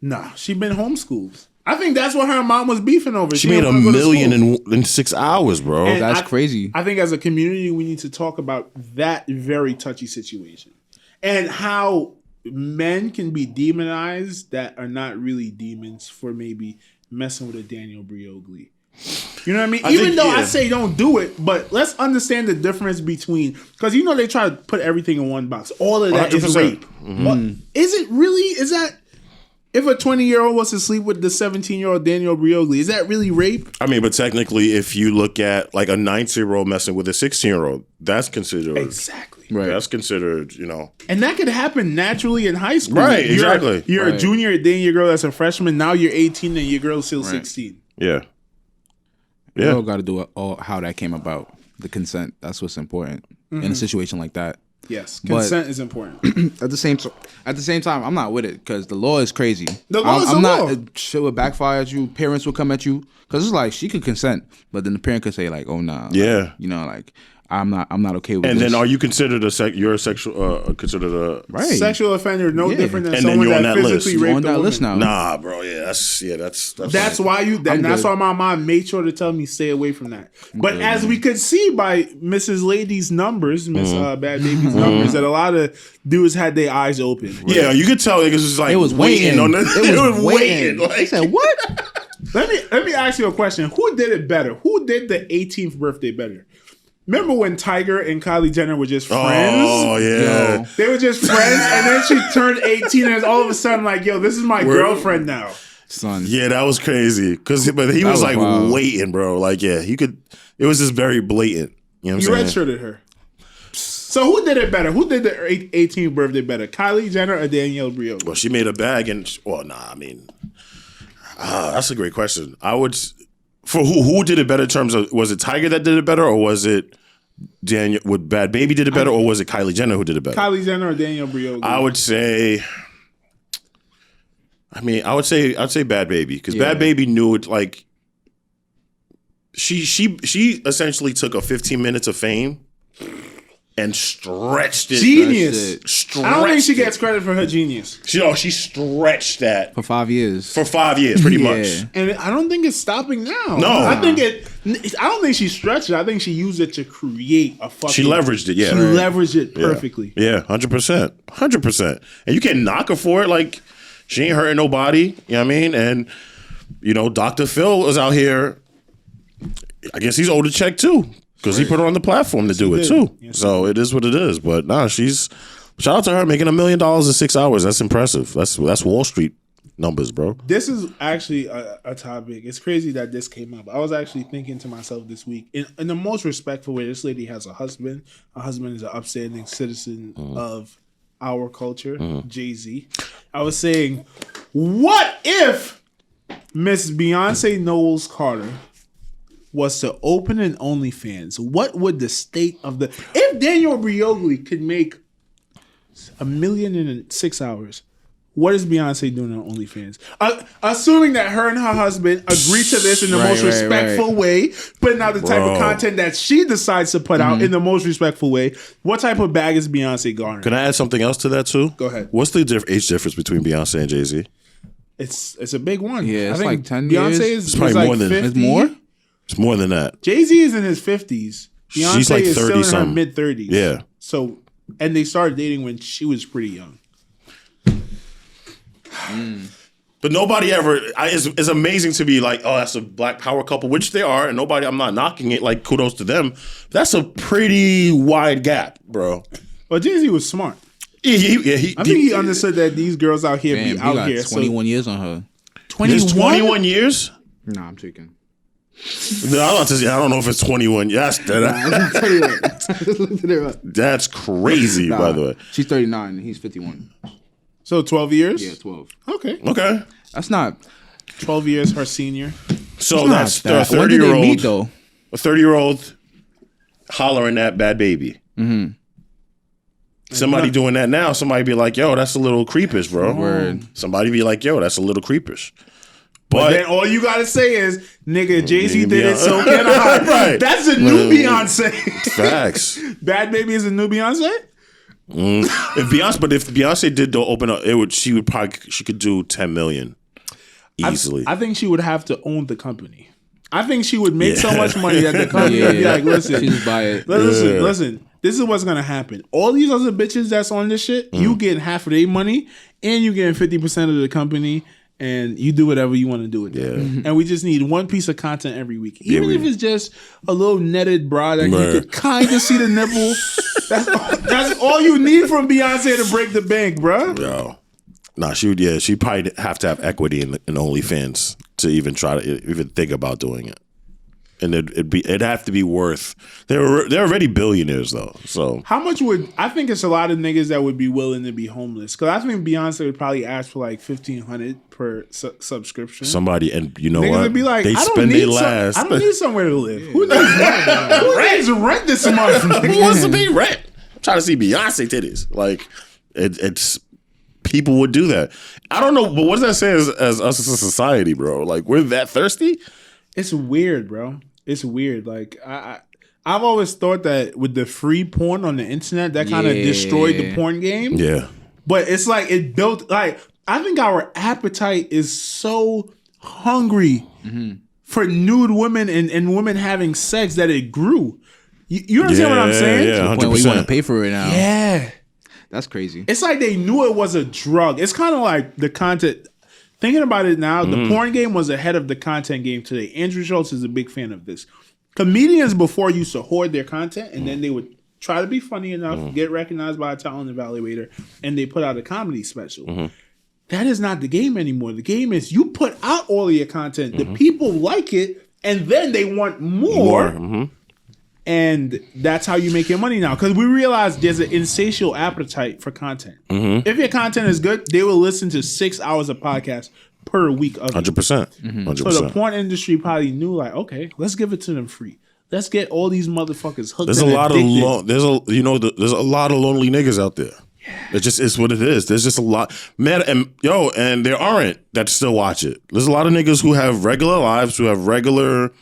A: nah, she been homeschooled. I think that's what her mom was beefing over.
B: She made
A: didn't
B: $1
A: wanna go to
B: million
A: school.
B: in 6 hours, bro.
A: And
C: That's crazy.
A: I think as a community, we need to talk about that very touchy situation and how men can be demonized that are not really demons for maybe messing with a Daniel Briogli. You know what I mean? Even though I say don't do it, but let's understand the difference between, because you know they try to put everything in one box. All of that is
B: 100%.
A: rape. But is it really? Is that, if a 20-year-old wants to sleep with the 17-year-old Daniel Briogli, is that really rape?
B: I mean, but technically, if you look at like a 19-year-old messing with a 16-year-old, that's considered.
A: Exactly.
C: Right.
B: That's considered,
A: And that could happen naturally in high school.
B: Right, exactly.
A: You're a
C: Right.
A: junior dating your girl that's a freshman. Now you're 18 and your girl's still 16.
B: Yeah.
C: We all got to do all how that came about. The consent. That's what's important in a situation like that.
A: Yes, consent is important.
C: At the same time, I'm not with it because the law is crazy.
A: The law is the law.
C: Shit would backfire at you. Parents will come at you because it's like she could consent, but then the parent could say like, "Oh nah."
B: Yeah.
C: You know, like I'm not okay with.
B: And
C: this.
B: then, are you considered you're a sexual considered a
C: right
A: sexual offender? No different than
B: and
A: someone
B: then
A: that
B: you're on that
A: physically
B: list.
A: raped
C: on
A: a
C: that
A: woman.
C: list now?
B: Nah, bro. Yeah, that's
A: why you.
C: I'm
A: That's
C: good.
A: why my mom made sure to tell me stay away from that. But as we could see by Mrs. Lady's numbers, Miss Bad Baby's numbers, that a lot of dudes had their eyes open.
B: Yeah, you could tell niggas was like
C: It was waiting
B: on the.
C: It was waiting.
B: Like,
C: They said what?
A: Let me ask you a question. Who did it better? Who did the 18th birthday better? Remember when Tiger and Kylie Jenner were just friends?
B: Oh yeah.
C: Yo.
A: They were just friends, and then she turned 18, and all of a sudden, like, yo, this is my girlfriend now.
C: Son.
B: Yeah, that was crazy. But he was like
C: wild.
B: waiting, bro. Like, yeah, he could. It was just very blatant. You know
A: You
B: what I'm saying?
A: redshirted her. So who did it better? Who did the 18th birthday better? Kylie Jenner or Danielle Briot?
B: Well, she made a bag, and I mean, that's a great question. I would. For who did it better in terms of, was it Tiger that did it better, or was it Daniel with Bad Baby did it better, or was it Kylie Jenner who did it better?
A: Kylie Jenner or Danielle Briot?
B: I would say. I'd say Bad Baby because Bad Baby knew it. Like, she essentially took a 15 minutes of fame and stretched it.
A: Genius.
B: Stretched
A: I don't think she
B: it.
A: gets credit for her genius.
B: She stretched that
C: For 5 years.
B: for 5 years, pretty
C: Yeah.
B: much.
A: And I don't think it's stopping now.
B: No.
A: I don't think she stretched it. I think she used it to create a fucking.
B: She leveraged it, yeah.
A: She leveraged it perfectly.
B: Yeah, 100%. 100%. And you can't knock her for it. Like, she ain't hurting nobody. You know what I mean? And, Dr. Phil is out here. I guess he's owed a check too. Because he put her on the platform to do it too.
A: Yes,
B: So it is what it is. But nah, shout out to her making $1 million in 6 hours. That's impressive. That's Wall Street numbers, bro.
A: This is actually a topic. It's crazy that this came up. I was actually thinking to myself this week, in the most respectful way, this lady has a husband. Her husband is an upstanding citizen of our culture, Jay-Z. I was saying, what if Miss Beyonce Knowles Carter was to open an OnlyFans? What would the state of the... If Danielle Briogli could make $1 million in 6 hours, what is Beyonce doing on OnlyFans? Assuming that her and her husband agree to this in the most respectful way, putting out the type of content that she decides to put out in the most respectful way, what type of bag is Beyonce garnering?
B: Can I add something else to that too?
A: Go ahead.
B: What's the age difference between Beyonce and Jay-Z?
A: It's a big one.
C: Yeah, it's
A: I think
C: like 10
A: Beyonce
C: years.
A: is
B: probably
A: like
B: more than-
A: 50.
C: It's more?
B: It's more than that.
A: Jay-Z is in his 50s. Beyonce
B: She's like
A: is still
B: 30
A: in her
B: something.
A: mid-30s.
B: Yeah.
A: So, and they started dating when she was pretty young.
B: But nobody ever. It's amazing to be like, oh, that's a black power couple, which they are, and nobody. I'm not knocking it. Like, kudos to them. That's a pretty wide gap, bro.
A: But Jay-Z was smart.
B: I
A: I think he understood that these girls out here
C: Damn,
A: be
C: he
A: out
C: got
A: here.
C: 21 years on her.
B: 21 years.
C: Nah, I'm tweaking.
B: No, I don't know if it's 21. Yes, that's crazy. By the way,
C: She's 39 and he's 51.
A: So 12 years?
C: Yeah, 12.
A: Okay.
B: okay.
C: That's not...
A: 12 years, her senior.
B: So that's a
C: When did they meet,
B: 30-year-old.
C: though?
B: A 30-year-old hollering at Bad Baby. Mm-hmm. Somebody doing that now, somebody be like, yo, that's a little creepish, bro.
C: Word.
B: Somebody be like, yo, that's a little creepish.
A: But
B: But
A: then all you gotta say is, nigga, Jay-Z
B: Nigga,
A: did it,
B: Beyonce.
A: so can I.
B: Right.
A: That's the new Beyonce.
B: facts.
A: Bad Baby is a new Beyonce?
B: If Beyonce did though open up, she could do 10 million easily.
A: I think she would have to own the company. I think she would make so much money that the company would be like, listen,
C: She just buy it.
A: listen. This is what's gonna happen. All these other bitches that's on this shit, you getting half of their money, and you getting 50% of the company, and you do whatever you want to do with it. And we just need one piece of content every week, even if it's just a little netted bra that you could kind of see the nipple. That's all you need from Beyonce to break the bank, bro.
B: Yo. Nah, she'd probably have to have equity in OnlyFans to even try to even think about doing it. and it'd have to be worth. They're already billionaires though. So
A: how much would I think it's a lot of niggas that would be willing to be homeless? Because I think Beyonce would probably ask for like $1,500 per subscription.
B: Somebody, and you know
A: niggas
B: what?
A: Would be like,
B: they spend their last.
A: I don't need somewhere to live. Who needs rent? Who needs rent this month?
B: Who wants to pay rent? I'm trying to see Beyonce titties. Like it's people would do that. I don't know, but what does that say as us as a society, bro? Like we're that thirsty?
A: It's weird, bro. It's weird. Like I've always thought that with the free porn on the internet, that kind of destroyed the porn game.
B: Yeah.
A: But it's like it built like I think our appetite is so hungry for nude women and women having sex that it grew. You understand what I'm saying?
B: Yeah, 100%.
C: When we want to pay for it now.
A: Yeah.
C: That's crazy.
A: It's like they knew it was a drug. It's kind of like the content. Thinking about it now, the porn game was ahead of the content game today. Andrew Schultz is a big fan of this. Comedians before used to hoard their content, and then they would try to be funny enough, get recognized by a talent evaluator, and they put out a comedy special. That is not the game anymore. The game is you put out all of your content, the people like it, and then they want more. And that's how you make your money now. Because we realize there's an insatiable appetite for content. If your content is good, they will listen to 6 hours of podcast per week of
B: 100%.
A: So the porn industry probably knew, like, okay, let's give it to them free. Let's get all these motherfuckers hooked.
B: There's a lot of there's a lot of lonely niggas out there. It just is what it is. There's just a lot, man, and there aren't that still watch it. There's a lot of niggas who have regular lives, who have regular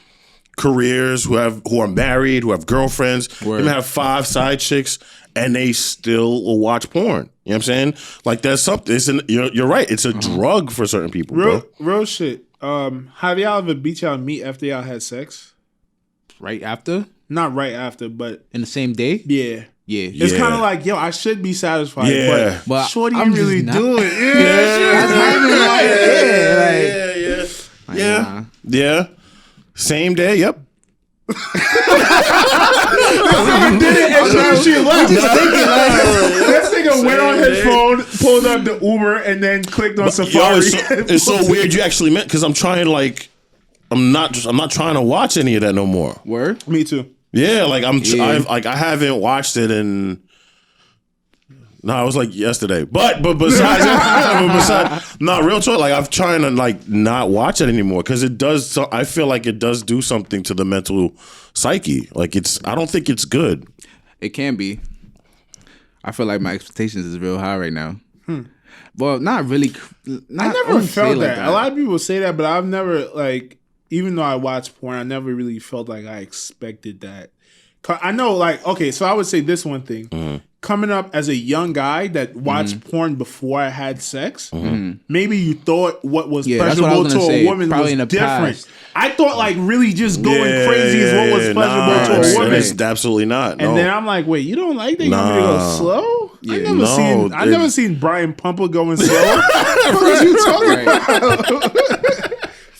B: careers, who are married, who have girlfriends, they have 5 side chicks, and they still will watch porn. You know what I'm saying? Like that's something. You're right. It's a drug for certain people.
A: Real shit. Have y'all ever beat y'all meat after y'all had sex?
C: Right after?
A: Not right after, but
C: in the same day?
A: Yeah.
C: Yeah.
A: It's kind of like, yo, I should be satisfied, but shorty,
C: I'm
A: really do it.
B: Yeah. Same day, yep.
A: Did it and she left. This nigga went on his phone, pulled up the Uber, and then clicked on Safari.
B: It's so weird you actually meant, because I'm trying I'm not trying to watch any of that no more.
C: Word?
A: Me too.
B: Yeah, like I haven't watched it in. No, it was like yesterday. But besides, not real talk. Like I'm trying to not watch it anymore because it does. So I feel like it does do something to the mental psyche. Like I don't think it's good.
C: It can be. I feel like my expectations is real high right now. Well, not really.
A: I never felt that. A lot of people say that, but I've never even though I watch porn, I never really felt like I expected that. I know, okay, so I would say this one thing. Coming up as a young guy that watched porn before I had sex, maybe you thought what was pleasurable to a woman was different. Past. I thought really just going crazy is what was pleasurable to a woman.
B: It's absolutely not. No.
A: And then I'm like, wait, you don't like that? You want me to go slow?
B: Yeah,
A: I never seen Brian Pumper going slow. What are you talking about?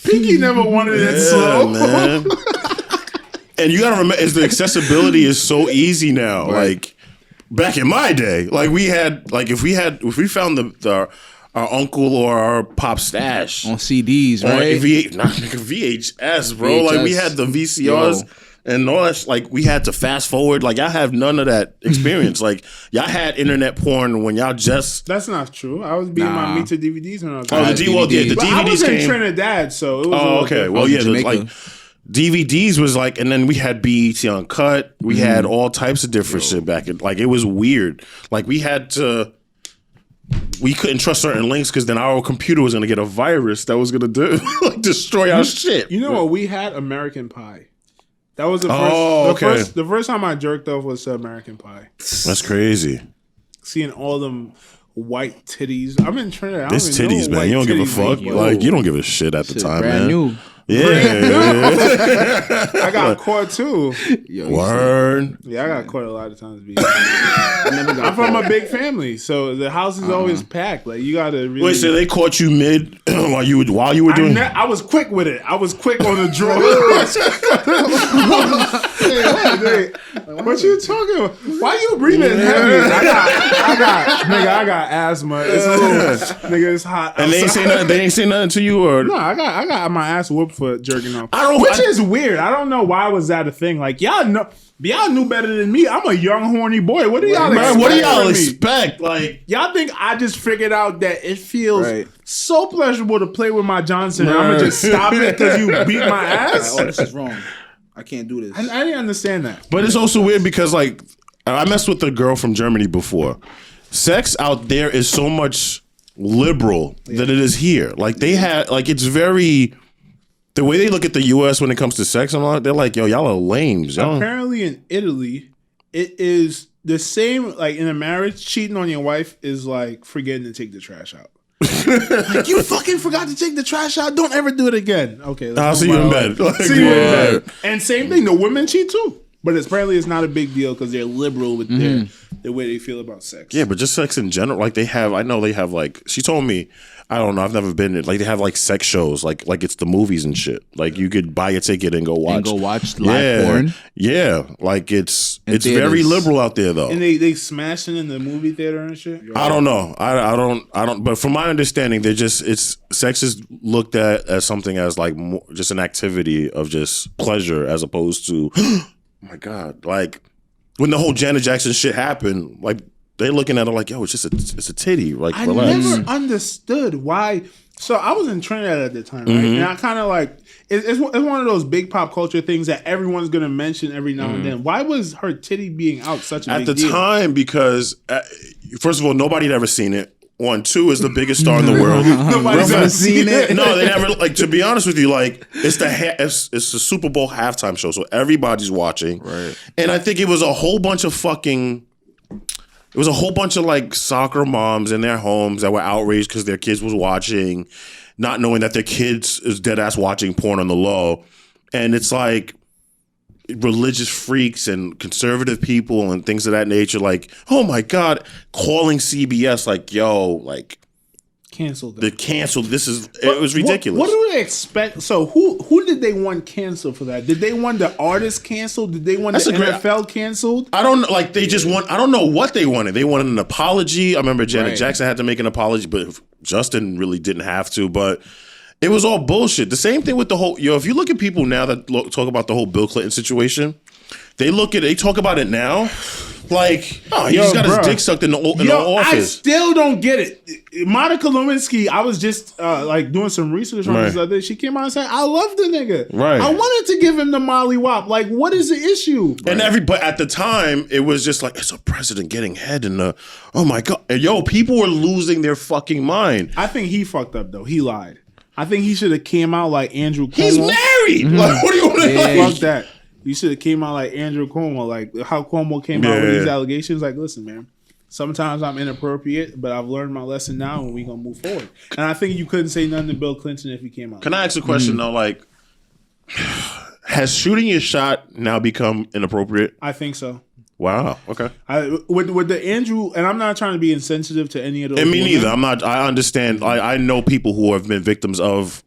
A: Pinky never wanted it slow.
B: Man. And you gotta remember, the accessibility is so easy now. Right. Back in my day, we had if we found our uncle or our pop stash
C: on CDs, right?
B: VHS, bro.
C: VHS.
B: We had the VCRs and all that. We had to fast forward. I have none of that experience. Y'all had internet porn when y'all just.
A: That's not true. I was being my meet to DVDs when I was.
B: The DVDs.
A: I was in Trinidad, so it was.
B: Okay. Well, yeah, DVDs was and then we had BET Uncut. We had all types of different shit back in. It was weird. We couldn't trust certain links because then our computer was gonna get a virus that was gonna destroy our shit.
A: You know what? We had American Pie. That was the first. The first time I jerked off was American Pie.
B: That's crazy.
A: Seeing all them white titties. I'm in Trinidad.
B: It's titties, man. You don't give a fuck. You don't give a shit at the time,
C: brand
B: man.
C: New.
B: Yeah.
A: I got caught too.
B: Word.
A: Yeah, I got caught a lot of times. I'm from a big family, so the house is always packed. You gotta really.
B: Wait, so they caught you mid while you were doing?
A: I was quick with it. I was quick on the draw. Hey, what you talking about? Why you breathing heavy? I got asthma. It's a little, nigga, it's hot.
B: And they ain't say nothing to you, or
A: no? I got my ass whooped for jerking off.
B: Which
A: is weird. I don't know why was that a thing. Like y'all knew better than me. I'm a young horny boy. What do y'all expect?
B: What do y'all expect? Like
A: y'all think I just figured out that it feels so pleasurable to play with my Johnson and I'm gonna just stop it because you beat my ass?
C: Oh, this is wrong. I can't do this.
A: I didn't understand that.
B: But it's also weird because like I messed with a girl from Germany before. Sex out there is so much liberal than it is here. Like they had like it's very the way they look at the US when it comes to sex, they're like, yo, y'all are lames. Y'all.
A: Apparently in Italy, it is the same like in a marriage, cheating on your wife is like forgetting to take the trash out. Like you fucking forgot to take the trash out. Don't ever do it again. Okay,
B: I'll see you in bed. Like,
A: see you in bed. And same thing, the women cheat too. But apparently it's not a big deal because they're liberal with the way they feel about sex.
B: Yeah, but just sex in general. Like I know they have like, she told me, I don't know, I've never been in it. Like they have like sex shows, like it's the movies and shit. Like you could buy a ticket and go watch.
C: Live porn.
B: Yeah, like it's
C: theaters.
B: Very liberal out there though.
A: And they smashing in the movie theater and shit.
B: I don't know. I don't. But from my understanding, sex is looked at as something as like more, just an activity of just pleasure as opposed to. Oh my God! Like when the whole Janet Jackson shit happened, like they looking at it like, yo, it's a titty. Like
A: I
B: relax.
A: never understood why. So I was in Trinidad at the time, right? And I kind of like it's one of those big pop culture things that everyone's gonna mention every now and then. Why was her titty being out such a big deal?
B: At the time, because first of all, nobody had ever seen it. 1, 2 is the biggest star in the world.
A: Nobody's ever seen it.
B: No, they never. Like to be honest with you, like it's the Super Bowl halftime show, so everybody's watching.
C: Right.
B: And I think it was a whole bunch of like soccer moms in their homes that were outraged because their kids was watching, not knowing that their kids is dead ass watching porn on the low, and it's like religious freaks and conservative people and things of that nature, like, oh my God, calling CBS like, yo, like
A: canceled.
B: They canceled. It was ridiculous.
A: What do they expect? So who did they want canceled for that? Did they want the artist canceled? Did they want the NFL canceled?
B: I don't know. Like they just want. I don't know what they wanted. They wanted an apology. I remember Janet Jackson had to make an apology, but Justin really didn't have to. But it was all bullshit. The same thing with the whole. If you look at people now that talk about the whole Bill Clinton situation, they talk about it now. Like, he just got his dick sucked in the office.
A: I still don't get it. Monica Lewinsky, I was just like doing some research on this other. She came out and said, "I love the nigga.
B: Right.
A: I wanted to give him the Molly Wop. Like, what is the issue?"
B: And but at the time, it was just like, it's a president getting head in the. Oh my God, and people were losing their fucking mind.
A: I think he fucked up though. He lied. I think he should have came out like Andrew Cuomo.
B: He's married. Like, what do you want to
A: fuck that? You should have came out like Andrew Cuomo, like how Cuomo came out with these allegations. Like, listen, man, sometimes I'm inappropriate, but I've learned my lesson now, and we're gonna move forward. And I think you couldn't say nothing to Bill Clinton if he came out.
B: Can I ask a question though? Like, has shooting your shot now become inappropriate?
A: I think so.
B: Wow. Okay.
A: With the Andrew, and I'm not trying to be insensitive to any of those.
B: And me neither. I'm not. I understand. I know people who have been victims of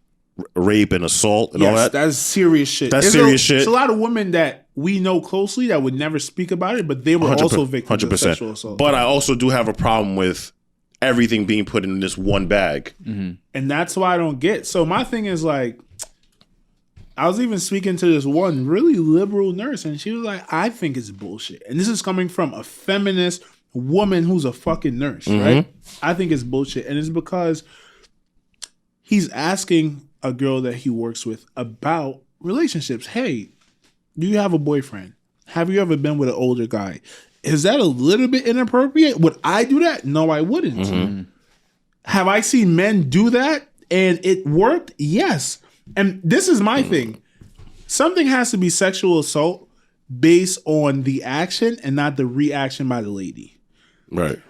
B: rape and assault and all that.
A: That's serious shit.
B: That's serious shit.
A: There's a lot of women that we know closely that would never speak about it, but they were also victims of sexual assault.
B: But I also do have a problem with everything being put in this one bag.
A: Mm-hmm. And that's why I don't get. So my thing is like, I was even speaking to this one really liberal nurse, and she was like, I think it's bullshit. And this is coming from a feminist woman who's a fucking nurse, right? I think it's bullshit. And it's because he's asking a girl that he works with about relationships. Hey, do you have a boyfriend? Have you ever been with an older guy? Is that a little bit inappropriate? Would I do that? No, I wouldn't. Mm-hmm. Have I seen men do that and it worked? Yes. And this is my thing. Something has to be sexual assault based on the action and not the reaction by the lady.
B: Right.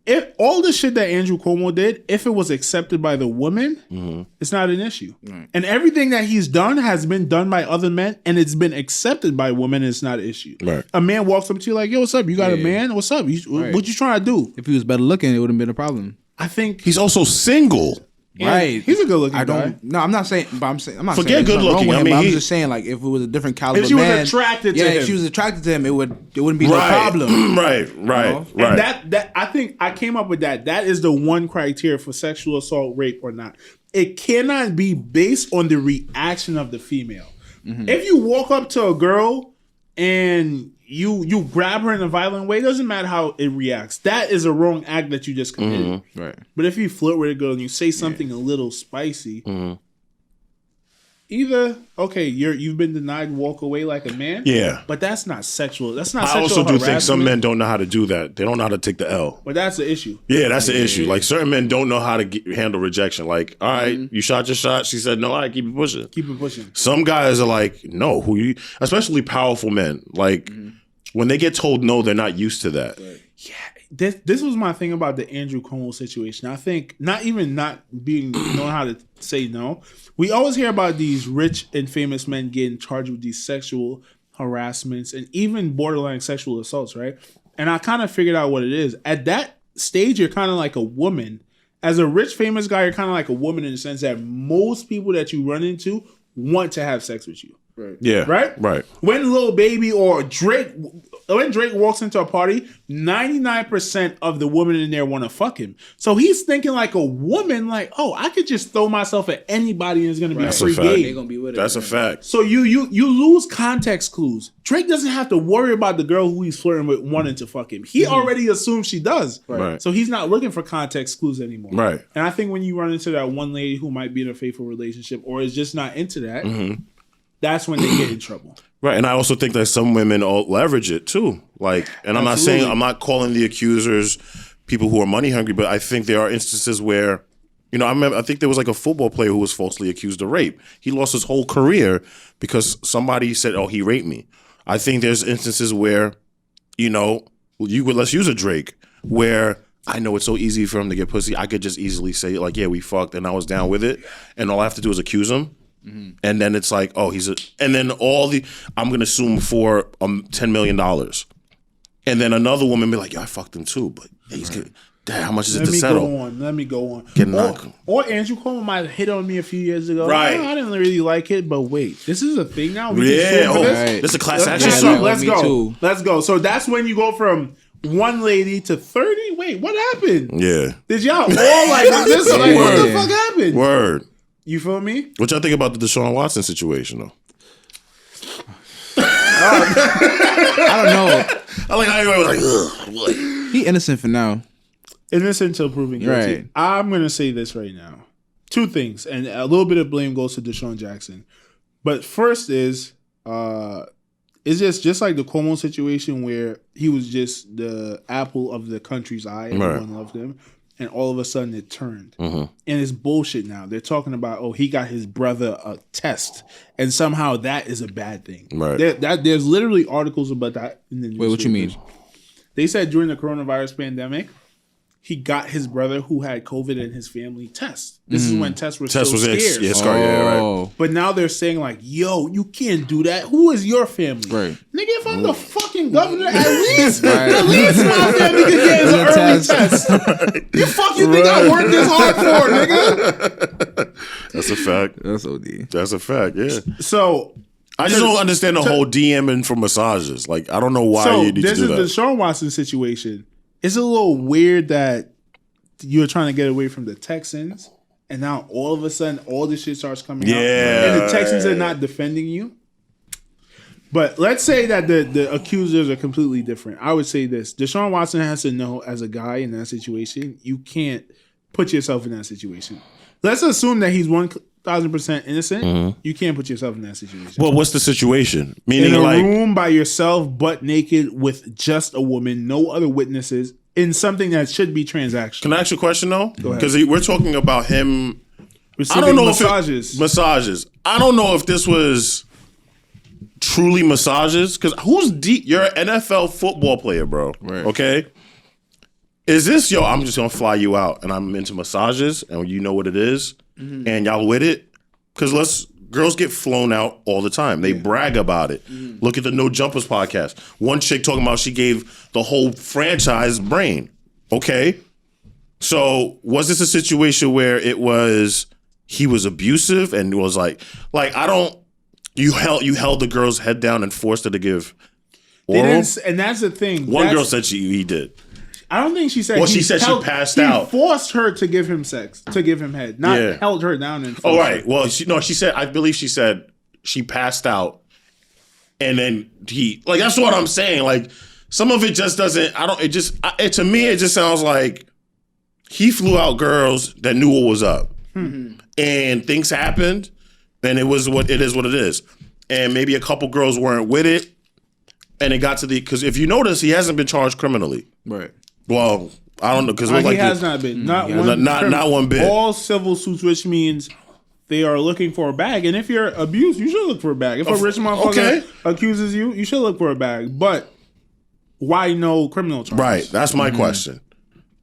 A: If all the shit that Andrew Cuomo did, if it was accepted by the woman, it's not an issue. Right. And everything that he's done has been done by other men, and it's been accepted by women, and it's not an issue. Right. A man walks up to you like, yo, what's up? You got a man? What's up? What you trying to do?
C: If he was better looking, it wouldn't have been a problem.
A: I think
B: he's also single.
C: Right.
A: He's a good looking guy.
C: No, I'm not saying. But I'm saying. I'm not
B: Forget
C: saying
B: good looking. I mean,
C: I'm just saying like if it was a different caliber
A: If she was
C: man,
A: attracted to him.
C: if she was attracted to him, it wouldn't be no problem.
B: Right.
A: And that I think I came up with that. That is the one criteria for sexual assault, rape, or not. It cannot be based on the reaction of the female. Mm-hmm. If you walk up to a girl and you grab her in a violent way, it doesn't matter how it reacts. That is a wrong act that you just committed.
C: Mm-hmm. Right.
A: But if you flirt with a girl and you say something a little spicy, either you've been denied, walk away like a man.
B: Yeah,
A: but that's not sexual. That's not.
B: I
A: sexual
B: also do
A: harassment.
B: think some men don't know how to do that. They don't know how to take the L.
A: But that's the issue.
B: Yeah, that's the issue. Like certain men don't know how to handle rejection. Like, all right, you shot your shot. She said no. All right, keep it pushing.
A: Keep it pushing.
B: Some guys are like, no, especially powerful men. Like when they get told no, they're not used to that.
A: Right. Yeah. This was my thing about the Andrew Cuomo situation. I think not knowing how to say no. We always hear about these rich and famous men getting charged with these sexual harassments and even borderline sexual assaults, right? And I kind of figured out what it is. At that stage, you're kind of like a woman. As a rich, famous guy, you're kind of like a woman in the sense that most people that you run into want to have sex with you. Right.
B: Yeah.
A: Right? When Lil Baby or Drake walks into a party, 99% of the women in there want to fuck him. So he's thinking like a woman, like, oh, I could just throw myself at anybody and it's going to be free game.
C: They're gonna be with it.
B: That's a fact.
A: So you lose context clues. Drake doesn't have to worry about the girl who he's flirting with wanting to fuck him. He already assumes she does.
B: Right.
A: So he's not looking for context clues anymore.
B: Right.
A: And I think when you run into that one lady who might be in a faithful relationship or is just not into that, that's when they get in trouble.
B: Right, and I also think that some women all leverage it too. Like, and I'm not calling the accusers people who are money hungry, but I think there are instances where, I think there was like a football player who was falsely accused of rape. He lost his whole career because somebody said, "Oh, he raped me." I think there's instances where, let's use a Drake, where I know it's so easy for him to get pussy. I could just easily say like, "Yeah, we fucked," and I was down with it, and all I have to do is accuse him. And then it's like, oh, and then I'm going to sue him for $10 million. And then another woman be like, yo, I fucked him too, but he's getting, damn, how much is it to settle?
A: Let me go on.
B: Or
A: Andrew Cuomo might have hit on me a few years ago.
B: Right.
A: I didn't really like it, but wait, this is a thing now?
B: This is a class action suit.
A: Let's go. Let's go. So that's when you go from one lady to 30? Wait, what happened?
B: Yeah.
A: Did y'all all like this? Like, what the fuck happened?
B: Word.
A: You feel me?
B: What y'all think about the DeShaun Watson situation, though?
C: I don't know.
B: I like how everybody was like, ugh.
C: He innocent for now.
A: Innocent until proven guilty.
C: Right.
A: I'm going to say this right now. Two things, and a little bit of blame goes to DeShaun Jackson. But first is, it's just like the Cuomo situation where he was just the apple of the country's eye. Everyone loved him. And all of a sudden it turned. And it's bullshit now. They're talking about, oh, he got his brother a test. And somehow that is a bad thing.
B: Right.
A: There's literally articles about that in the news.
C: Wait, what you mean?
A: They said during the coronavirus pandemic, he got his brother who had COVID and his family test. This is when tests were scarce.
B: Right.
A: But now they're saying like, yo, you can't do that. Who is your family?
C: Right.
A: Nigga, if I'm the fucking governor, at least my family can get is an early test. You think I worked this hard for, nigga?
B: That's a fact.
C: That's OD.
B: That's a fact, yeah.
A: So
B: I just don't understand the whole DMing for massages. Like, I don't know why you need to do that.
A: This is the DeShaun Watson situation. It's a little weird that you're trying to get away from the Texans, and now all of a sudden all this shit starts coming out. And the Texans are not defending you. But let's say that the accusers are completely different. I would say this. DeShaun Watson has to know as a guy in that situation, you can't put yourself in that situation. Let's assume that he's 1,000% innocent. You can't put yourself in that situation.
B: Well, what's the situation? Meaning,
A: in a
B: like,
A: room by yourself, butt naked, with just a woman, no other witnesses, in something that should be transactional.
B: Can I ask you a question though?
A: Go ahead.
B: Because we're talking about him
A: receiving
B: I don't know
A: massages.
B: Massages. I don't know if this was truly massages. Because who's deep? You're an NFL football player, bro.
C: Right.
B: Okay. Is this I'm just gonna fly you out and I'm into massages and you know what it is and y'all with it? Because girls get flown out all the time. They brag about it. Look at the No Jumpers podcast. One chick talking about she gave the whole franchise brain. Okay. So was this a situation where it was he was abusive and was like you held the girl's head down and forced her to give oral?
A: And that's the thing.
B: One girl said he did.
A: I don't think she said.
B: Well, she said she passed out.
A: He forced her to give him sex, to give him head, not held her down and.
B: Oh right. Well, she said. I believe she said she passed out, and then he that's what I'm saying. Like some of it just doesn't. To me, it just sounds like he flew out girls that knew what was up, and things happened, and it was what it is. What it is, and maybe a couple girls weren't with it, and it got to because if you notice, he hasn't been charged criminally.
C: Right.
B: Well, I don't know because
A: he has not been not one bit. All civil suits, which means they are looking for a bag, and if you're abused, you should look for a bag. If a rich motherfucker accuses you, you should look for a bag. But why no criminal charges?
B: Right. That's my question.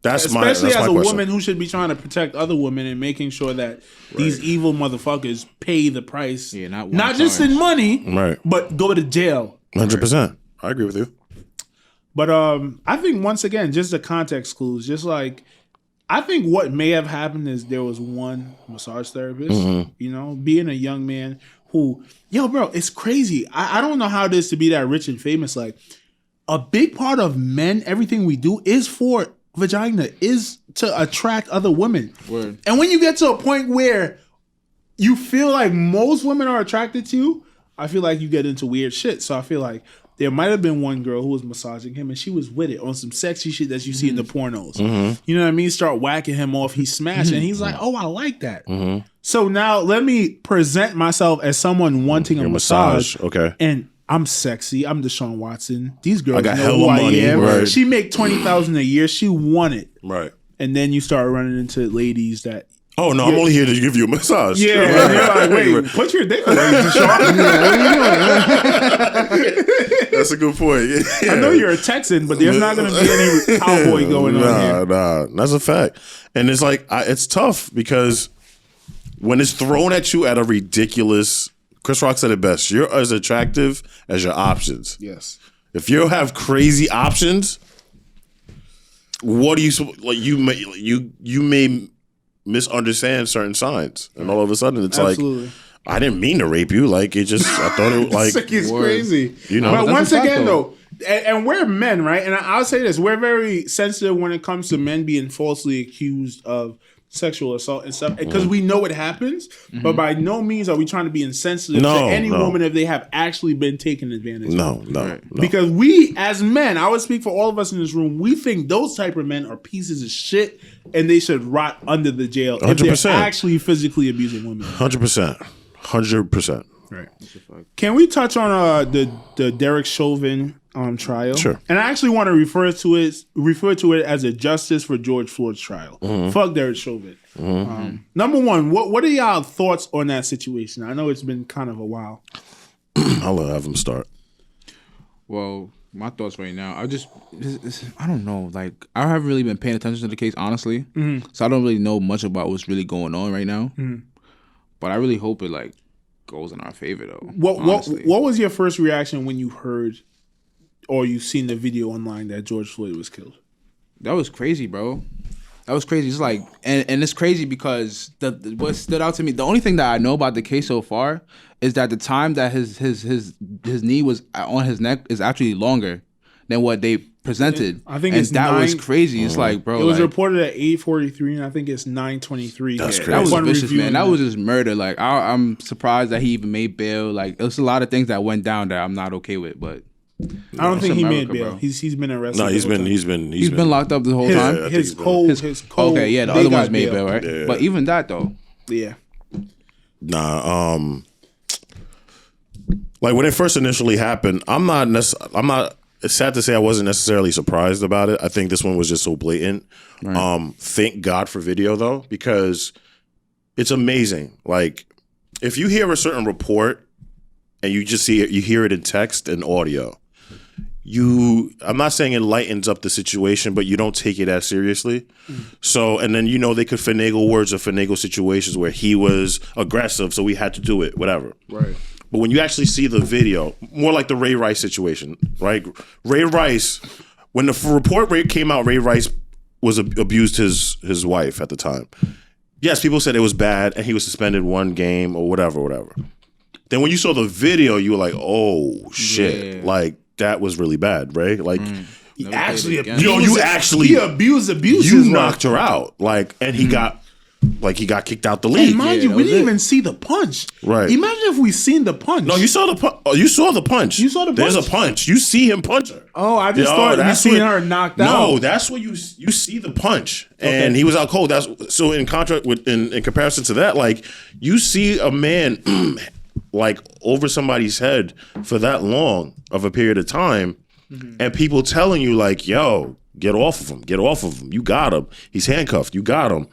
A: Especially as a woman who should be trying to protect other women and making sure that these evil motherfuckers pay the price. Yeah, not just in money, but go to jail.
B: 100%. I agree with you.
A: But I think once again, just the context clues, just like I think what may have happened is there was one massage therapist, being a young man who, bro, it's crazy. I don't know how it is to be that rich and famous. Like a big part of men, everything we do is for vagina, is to attract other women. Word. And when you get to a point where you feel like most women are attracted to you, I feel like you get into weird shit. So I feel like there might have been one girl who was massaging him and she was with it on some sexy shit that you see in the pornos. You know what I mean? Start whacking him off. He smashed and he's like, oh, I like that. So now let me present myself as someone wanting a massage.
B: Okay.
A: And I'm sexy. I'm DeShaun Watson. These girls
B: know
A: who I am.
B: Right.
A: She make $20,000 a year. She won it.
B: Right.
A: And then you start running into ladies that.
B: Oh no! I'm only here to give you a massage.
A: Yeah, and you're like, wait, put your dick away, DeShaun. What are you doing?
B: That's a good point. Yeah.
A: I know you're a Texan, but there's not going to be any cowboy going on here.
B: Nah, that's a fact. And it's like it's tough because when it's thrown at you at a ridiculous. Chris Rock said it best. You're as attractive as your options.
A: Yes.
B: If you have crazy options, what do you like? You may misunderstand certain signs, and all of a sudden it's like, I didn't mean to rape you. Like it just, I thought it like
A: it's crazy.
B: You know,
A: but once again though, and we're men, right? And I'll say this: we're very sensitive when it comes to men being falsely accused of sexual assault and stuff because we know it happens, but by no means are we trying to be insensitive to any woman if they have actually been taken advantage of. No. Because we as men, I would speak for all of us in this room, we think those type of men are pieces of shit and they should rot under the jail 100%. If they're actually physically abusing women.
B: 100%.
A: Right. Can we touch on the Derek Chauvin trial?
B: Sure.
A: And I actually want to refer to it as a justice for George Floyd's trial. Fuck Derek Chauvin. Number one, what are y'all thoughts on that situation? I know it's been kind of a while.
B: I'll have him start.
C: Well, my thoughts right now, I don't know. Like, I haven't really been paying attention to the case, honestly. So I don't really know much about what's really going on right now. But I really hope it goes in our favor, though.
A: What was your first reaction when you heard or you seen the video online that George Floyd was killed?
C: That was crazy, bro. That was crazy. It's like, and it's crazy because what stood out to me, the only thing that I know about the case so far is that the time that his knee was on his neck is actually longer than what they presented.
A: I think it's that
C: was crazy. It's like, bro,
A: it was reported at 8:43, and I think it's 9:23.
B: That's crazy.
C: That was vicious, man. That was just murder. Like, I'm surprised that he even made bail. Like, there's a lot of things that went down that I'm not okay with, but.
A: I don't think he made bail. Bro. He's been arrested.
B: No, he's been
C: locked up the whole time.
A: His cold.
C: Okay, yeah, the other ones made bail, right?
B: Yeah.
C: But even that though.
A: Yeah.
B: Nah. Like when it first initially happened, I'm not. It's sad to say I wasn't necessarily surprised about it. I think this one was just so blatant. Right. Thank God for video though, because it's amazing. Like if you hear a certain report and you just see it, you hear it in text and audio. I'm not saying it lightens up the situation, but you don't take it as seriously. So, and then they could finagle words or finagle situations where he was aggressive, so we had to do it, whatever.
A: Right.
B: But when you actually see the video, more like the Ray Rice situation, right? Ray Rice, when the report came out, Ray Rice abused his wife at the time. Yes, people said it was bad, and he was suspended 1 game or whatever. Then when you saw the video, you were like, "Oh shit!" Like that was really bad, right? Like
A: he actually abused.
B: He
A: abused.
B: You knocked her out, like, and he got kicked out the league.
A: And mind you, we didn't even see the punch.
B: Right.
A: Imagine if we seen the punch.
B: No, you saw the punch. You saw the punch.
A: You saw the punch.
B: There's a punch. You see him punch her.
A: Oh, I just thought you seen her knocked out.
B: No, that's what you see the punch, and he was out cold. That's so in contrast with in comparison to that, like you see a man like over somebody's head for that long of a period of time, and people telling you like, "Yo, get off of him, you got him, he's handcuffed, you got him."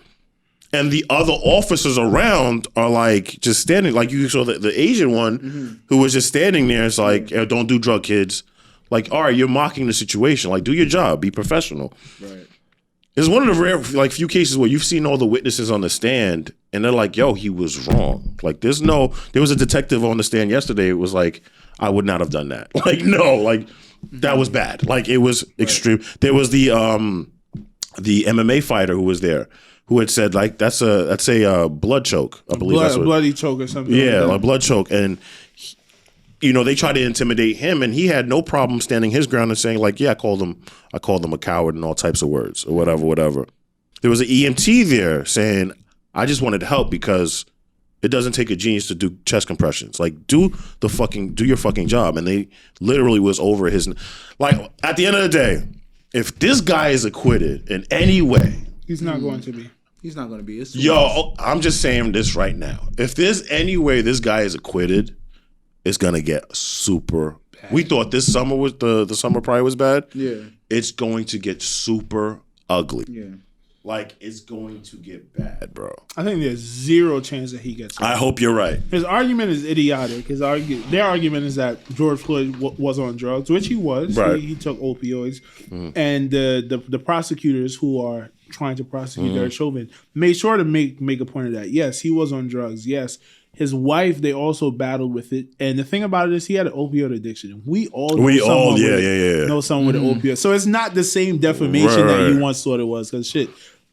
B: And the other officers around are like just standing, like you saw the Asian one who was just standing there. It's like, don't do drug, kids. Like, all right, you're mocking the situation. Like, do your job, be professional. Right. It's one of the rare, like, few cases where you've seen all the witnesses on the stand, and they're like, "Yo, he was wrong." Like, there was a detective on the stand yesterday. It was like, "I would not have done that." Like, no, like that was bad. Like, it was extreme. There was the MMA fighter who was there, who had said like that's a blood choke, I believe, that's
A: a bloody choke or something.
B: Yeah, like blood choke, and they tried to intimidate him, and he had no problem standing his ground and saying like, "Yeah, I called him a coward and all types of words or whatever." There was an EMT there saying, "I just wanted to help because it doesn't take a genius to do chest compressions. Like, do your fucking job." And they literally was over his, like, at the end of the day, if this guy is acquitted in any way,
A: he's not going to be.
C: He's not going to be.
B: Yo, I'm just saying this right now. If there's any way this guy is acquitted, it's going to get super bad. We thought this summer was the summer prior was bad.
C: Yeah.
B: It's going to get super ugly.
C: Yeah.
B: Like, it's going to get bad, bro.
A: I think there's zero chance that he gets it.
B: I hope you're right.
A: His argument is idiotic. Their argument is that George Floyd was on drugs, which he was.
B: Right.
A: He took opioids. And the prosecutors who are trying to prosecute Derek Chauvin made sure to make a point of that. Yes, he was on drugs. Yes, his wife, they also battled with it. And the thing about it is he had an opioid addiction. We all know someone with an opioid. So it's not the same defamation that you once thought it was. Because shit,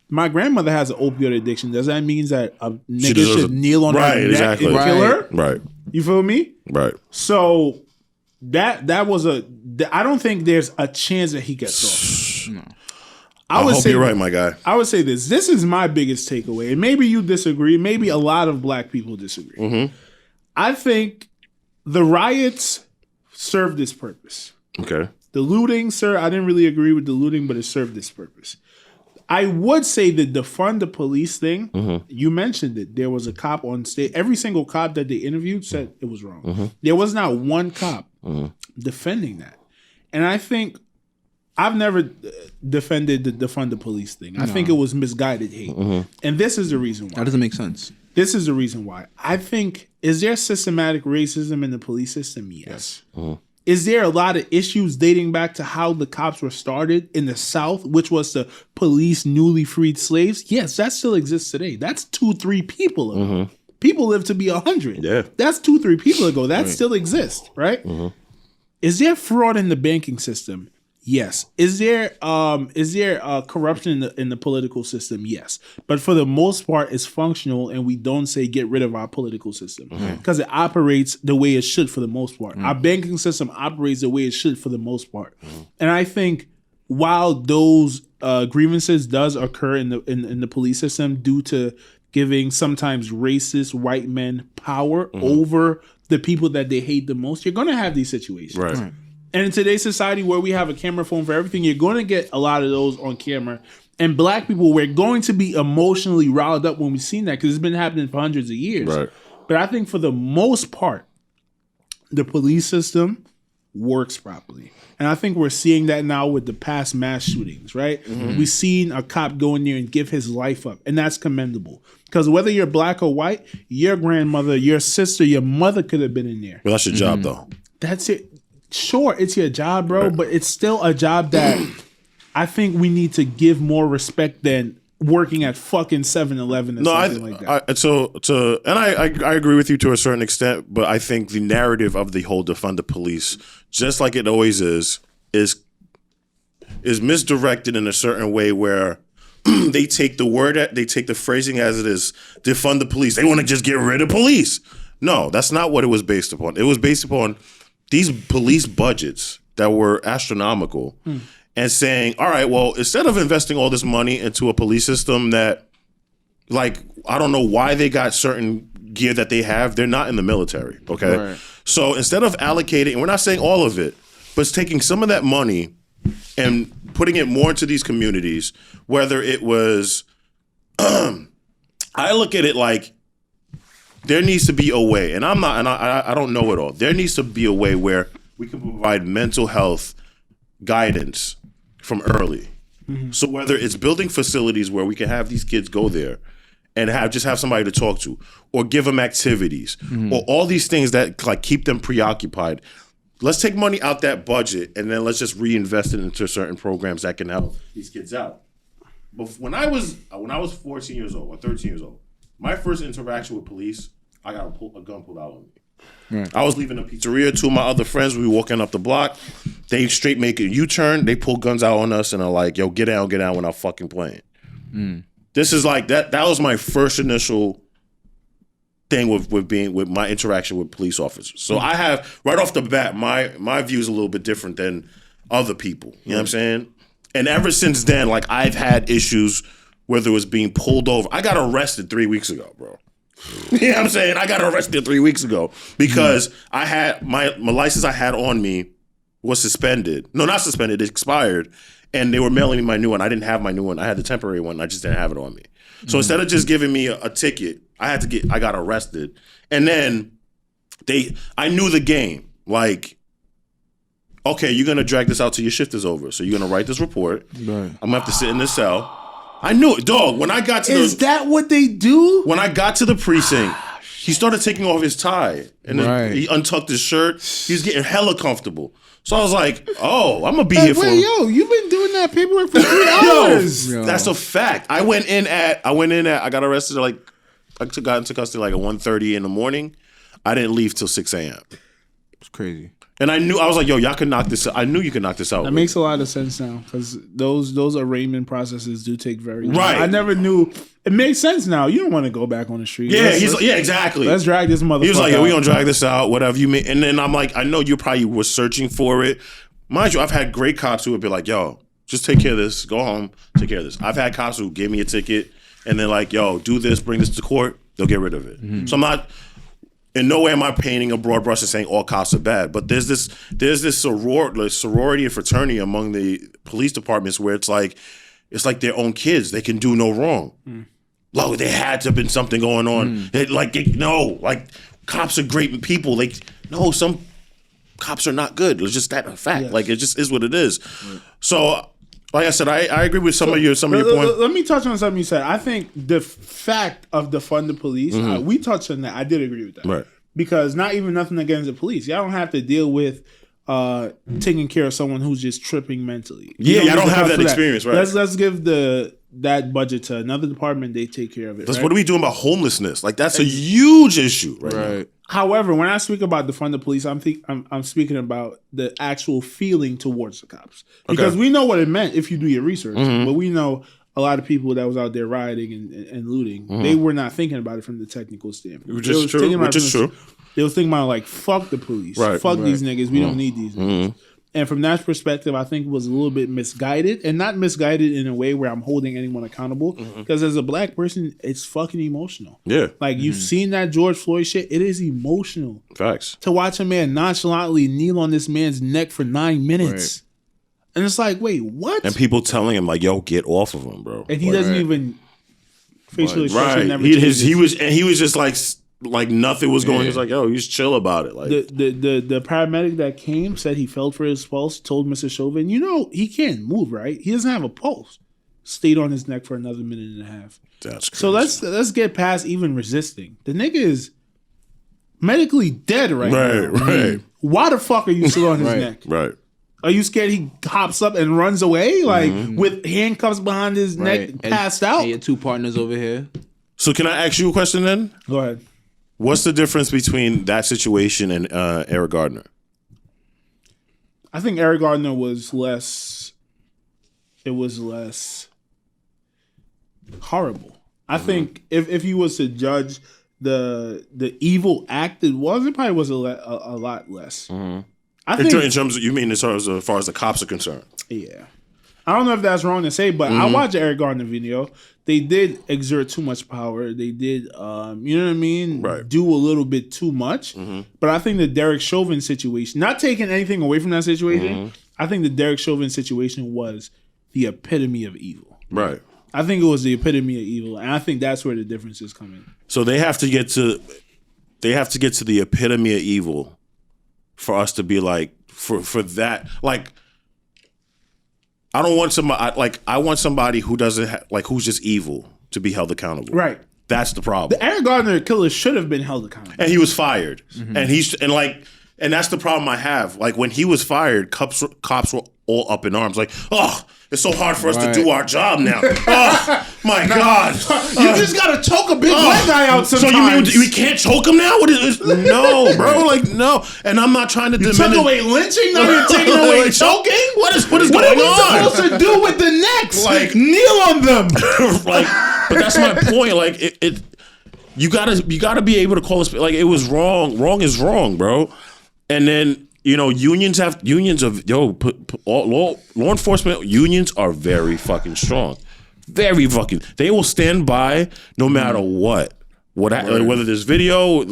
A: my grandmother has an opioid addiction. Does that mean that a nigga should kneel on her neck and kill her?
B: Right.
A: You feel me?
B: Right.
A: So that was I don't think there's a chance that he gets off. No.
B: I hope you're right, my guy.
A: I would say this. This is my biggest takeaway. And maybe you disagree. Maybe a lot of black people disagree. I think the riots served this purpose.
B: Okay.
A: The looting, sir, I didn't really agree with the looting, but it served this purpose. I would say the defund the police thing, you mentioned it. There was a cop on stage. Every single cop that they interviewed said it was wrong. There was not one cop defending that. And I think I've never defended the defund the police thing. I think it was misguided hate. And this is the reason why.
C: That doesn't make sense.
A: This is the reason why. I think, is there systematic racism in the police system? Yes. Is there a lot of issues dating back to how the cops were started in the South, which was to police newly freed slaves? Yes, that still exists today. That's 2-3 people ago. People live to be 100.
B: Yeah.
A: That's 2-3 people ago. That still exists, right? Is there fraud in the banking system? Yes. Is there corruption in the political system? Yes. But for the most part, it's functional, and we don't say get rid of our political system because it operates the way it should for the most part. Our banking system operates the way it should for the most part. And I think while those grievances does occur in the police system due to giving sometimes racist white men power over the people that they hate the most, you're going to have these situations.
B: Right.
A: And in today's society where we have a camera phone for everything, you're going to get a lot of those on camera. And black people, we're going to be emotionally riled up when we've seen that because it's been happening for hundreds of years.
B: Right.
A: But I think for the most part, the police system works properly. And I think we're seeing that now with the past mass shootings, right? We've seen a cop go in there and give his life up. And that's commendable. Because whether you're black or white, your grandmother, your sister, your mother could have been in there.
B: Well, that's your job, though.
A: That's it. Sure, it's your job, bro, but it's still a job that I think we need to give more respect than working at fucking 7-Eleven or something like that.
B: I agree with you to a certain extent, but I think the narrative of the whole defund the police, just like it always is misdirected in a certain way where they take the phrasing as it is, defund the police. They want to just get rid of police. No, that's not what it was based upon. It was based upon these police budgets that were astronomical and saying, all right, well, instead of investing all this money into a police system that, like, I don't know why they got certain gear that they have, they're not in the military, okay? Right. So instead of allocating, and we're not saying all of it, but it's taking some of that money and putting it more into these communities, whether it was, I look at it like there needs to be a way, and I don't know it all. There needs to be a way where we can provide mental health guidance from early. Mm-hmm. So whether it's building facilities where we can have these kids go there and have somebody to talk to, or give them activities, or all these things that like keep them preoccupied. Let's take money out that budget and then let's just reinvest it into certain programs that can help these kids out. But when I was 14 years old or 13 years old, my first interaction with police, I got a gun pulled out on me. Right. I was leaving a pizzeria. Two of my other friends, we were walking up the block. They straight make a U-turn. They pull guns out on us and are like, yo, get down, we're not fucking playing. This is like, that was my first initial thing with my interaction with police officers. So I have, right off the bat, my view is a little bit different than other people. You know what I'm saying? And ever since then, like, I've had issues, whether it was being pulled over. I got arrested 3 weeks ago, bro. You know what I'm saying? I got arrested 3 weeks ago because I had my license I had on me was suspended. No, not suspended. It expired. And they were mailing me my new one. I didn't have my new one. I had the temporary one. I just didn't have it on me. So instead of just giving me a ticket, I got arrested. And then I knew the game. Like, okay, you're going to drag this out till your shift is over. So you're going to write this report. Right. I'm going to have to sit in this cell. I knew it, dog. When I got to
A: Is that what they do?
B: When I got to the precinct, he started taking off his tie. And then he untucked his shirt. He was getting hella comfortable. So I was like, oh, I'm going to be here for...
A: Yo, you've been doing that paperwork for 3 hours.
B: Yo, that's a fact. I got arrested I got into custody like at 1:30 in the morning. I didn't leave till 6 a.m.
C: It's crazy.
B: And I was like, yo, y'all can knock this out. I knew you could knock this out.
A: That makes a lot of sense now because those arraignment processes do take very long.
B: Right.
A: I never knew. It makes sense now. You don't want to go back on the street.
B: Yeah, exactly.
A: Let's drag this motherfucker.
B: He was like, yeah, we gonna drag this out, whatever you mean. And then I'm like, I know you probably were searching for it. Mind you, I've had great cops who would be like, yo, just take care of this. Go home, take care of this. I've had cops who gave me a ticket and then like, yo, do this, bring this to court. They'll get rid of it. Mm-hmm. So I'm not... In no way am I painting a broad brush and saying all cops are bad, but there's this sorority and fraternity among the police departments where it's like their own kids. They can do no wrong. Like there had to have been something going on. Cops are great people. Some cops are not good. It's just that a fact. Yes. Like it just is what it is. Right. So, like I said, I agree with some of your points.
A: Let me touch on something you said. I think the fact of defund the police, we touched on that. I did agree with that.
B: Right.
A: Because not even nothing against the police. Y'all don't have to deal with taking care of someone who's just tripping mentally.
B: I don't have that experience, right?
A: Let's give that budget to another department. They take care of it.
B: What are we doing about homelessness? Like that's a huge issue right now.
A: However, when I speak about defund the police, I'm speaking about the actual feeling towards the cops. Because we know what it meant if you do your research. But we know a lot of people that was out there rioting and looting, they were not thinking about it from the technical standpoint.
B: Which is true.
A: They was thinking about like, fuck the police. Fuck these niggas. We don't need these niggas. And from that perspective, I think it was a little bit misguided. And not misguided in a way where I'm holding anyone accountable. Because as a black person, it's fucking emotional.
B: Yeah.
A: Like, you've seen that George Floyd shit. It is emotional.
B: Facts.
A: To watch a man nonchalantly kneel on this man's neck for 9 minutes. And it's like, wait, what?
B: And people telling him like, "Yo, get off of him, bro."
A: And he doesn't even facial expression. Never
B: he was just like nothing was going. He's like, "Yo, he's chill about it." Like
A: the paramedic that came said he felt for his pulse. Told Mr. Chauvin, he can't move. Right? He doesn't have a pulse. Stayed on his neck for another minute and a half.
B: That's crazy.
A: So let's get past even resisting. The nigga is medically dead right now.
B: Right.
A: Why the fuck are you still on his neck?
B: Right.
A: Are you scared he hops up and runs away with handcuffs behind his neck, passed out?
C: And your two partners over here.
B: So can I ask you a question then?
A: Go ahead.
B: What's the difference between that situation and Eric Gardner?
A: I think Eric Gardner was less. It was less. horrible. I think if you was to judge the evil act it was, it probably was a lot less. I think
B: in terms of, you mean as far as the cops are concerned?
A: Yeah. I don't know if that's wrong to say, but I watched Eric Gardner video. They did exert too much power. They did, you know what I mean?
B: Right.
A: Do a little bit too much. But I think the Derek Chauvin situation, not taking anything away from that situation, I think the Derek Chauvin situation was the epitome of evil.
B: Right.
A: I think it was the epitome of evil, and I think that's where the difference is coming.
B: So they have to get to the epitome of evil for us to be like, for that, like, I don't want somebody I want somebody who doesn't who's just evil to be held accountable.
A: Right.
B: That's the problem.
A: The Eric Gardner killer should have been held accountable,
B: and he was fired. And that's the problem I have. Like, when he was fired, cops were all up in arms. Like, oh, it's so hard for us to do our job now. Oh, my God.
A: You just got to choke a big white guy out sometimes.
B: So you mean we can't choke him now? What is this? No, bro. Like, no. And I'm not trying to diminish.
A: Took away lynching? Now you're taking away choking?
B: What is going on?
A: What are we supposed to do with the necks?
B: Like,
A: kneel on them.
B: But that's my point. Like, you gotta be able to call us. Like, it was wrong. Wrong is wrong, bro. And then, unions of law enforcement unions are very fucking strong. Very fucking. They will stand by no matter what. Whether there's video,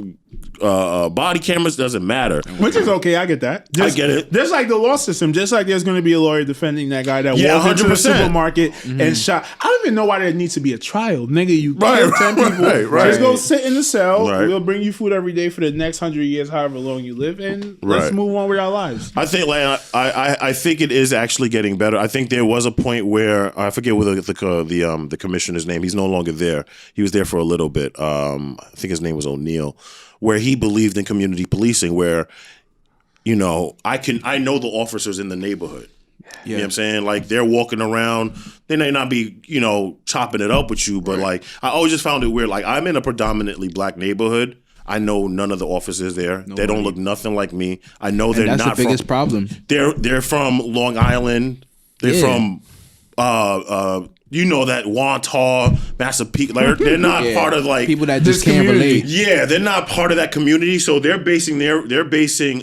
B: body cameras, doesn't matter.
A: Which is okay, I get that.
B: I get it.
A: There's like the law system, just like there's going to be a lawyer defending that guy that walked into the supermarket and shot. I don't even know why there needs to be a trial. Nigga, you killed 10 people. Right. Just go sit in the cell. Right. We'll bring you food every day for the next 100 years, however long you live, and let's move on with our lives.
B: I think I think it is actually getting better. I think there was a point where, I forget what the commissioner's name, he's no longer there. He was there for a little bit. I think his name was O'Neill, where he believed in community policing, where, I know the officers in the neighborhood. Yeah. You know what I'm saying? Like, they're walking around, they may not be, chopping it up with you, but I always just found it weird. Like, I'm in a predominantly black neighborhood. I know none of the officers there. Nobody. They don't look nothing like me. I know they're not from... That's the biggest
C: problem.
B: They're from Long Island. They're from... that Wantagh, Massapequa, they're not part of
C: people that just can't relate.
B: Yeah, they're not part of that community, so they're basing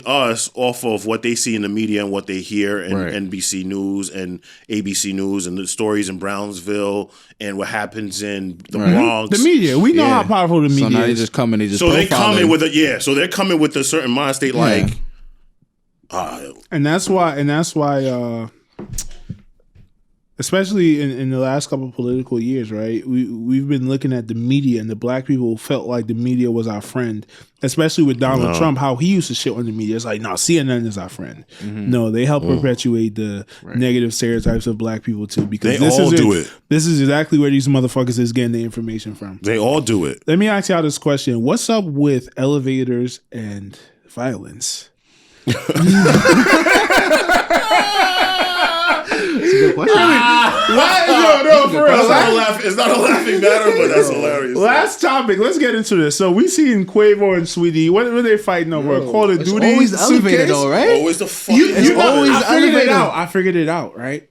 B: us off of what they see in the media and what they hear in NBC News and ABC News and the stories in Brownsville and what happens in the Bronx.
A: The media, we know how powerful the media is.
C: So now they just come in, they just
B: they're coming with a certain mind state,
A: and that's why. Especially in the last couple of political years, right? We've been looking at the media, and the black people felt like the media was our friend. Especially with Donald Trump, how he used to shit on the media. It's like, no, CNN is our friend. No, they help perpetuate the negative stereotypes of black people too. Because
B: they all do it.
A: This is exactly where these motherfuckers is getting the information from.
B: They all do it.
A: Let me ask y'all this question: what's up with elevators and violence?
C: That's a good question.
A: For real.
B: It's not a laughing matter, but that's hilarious.
A: Last topic. Let's get into this. So we seen Quavo and Sweetie. What were they fighting over? Call of Duty.
C: Always the elevator, though, right?
B: Always the fucking.
A: I figured it out. Right.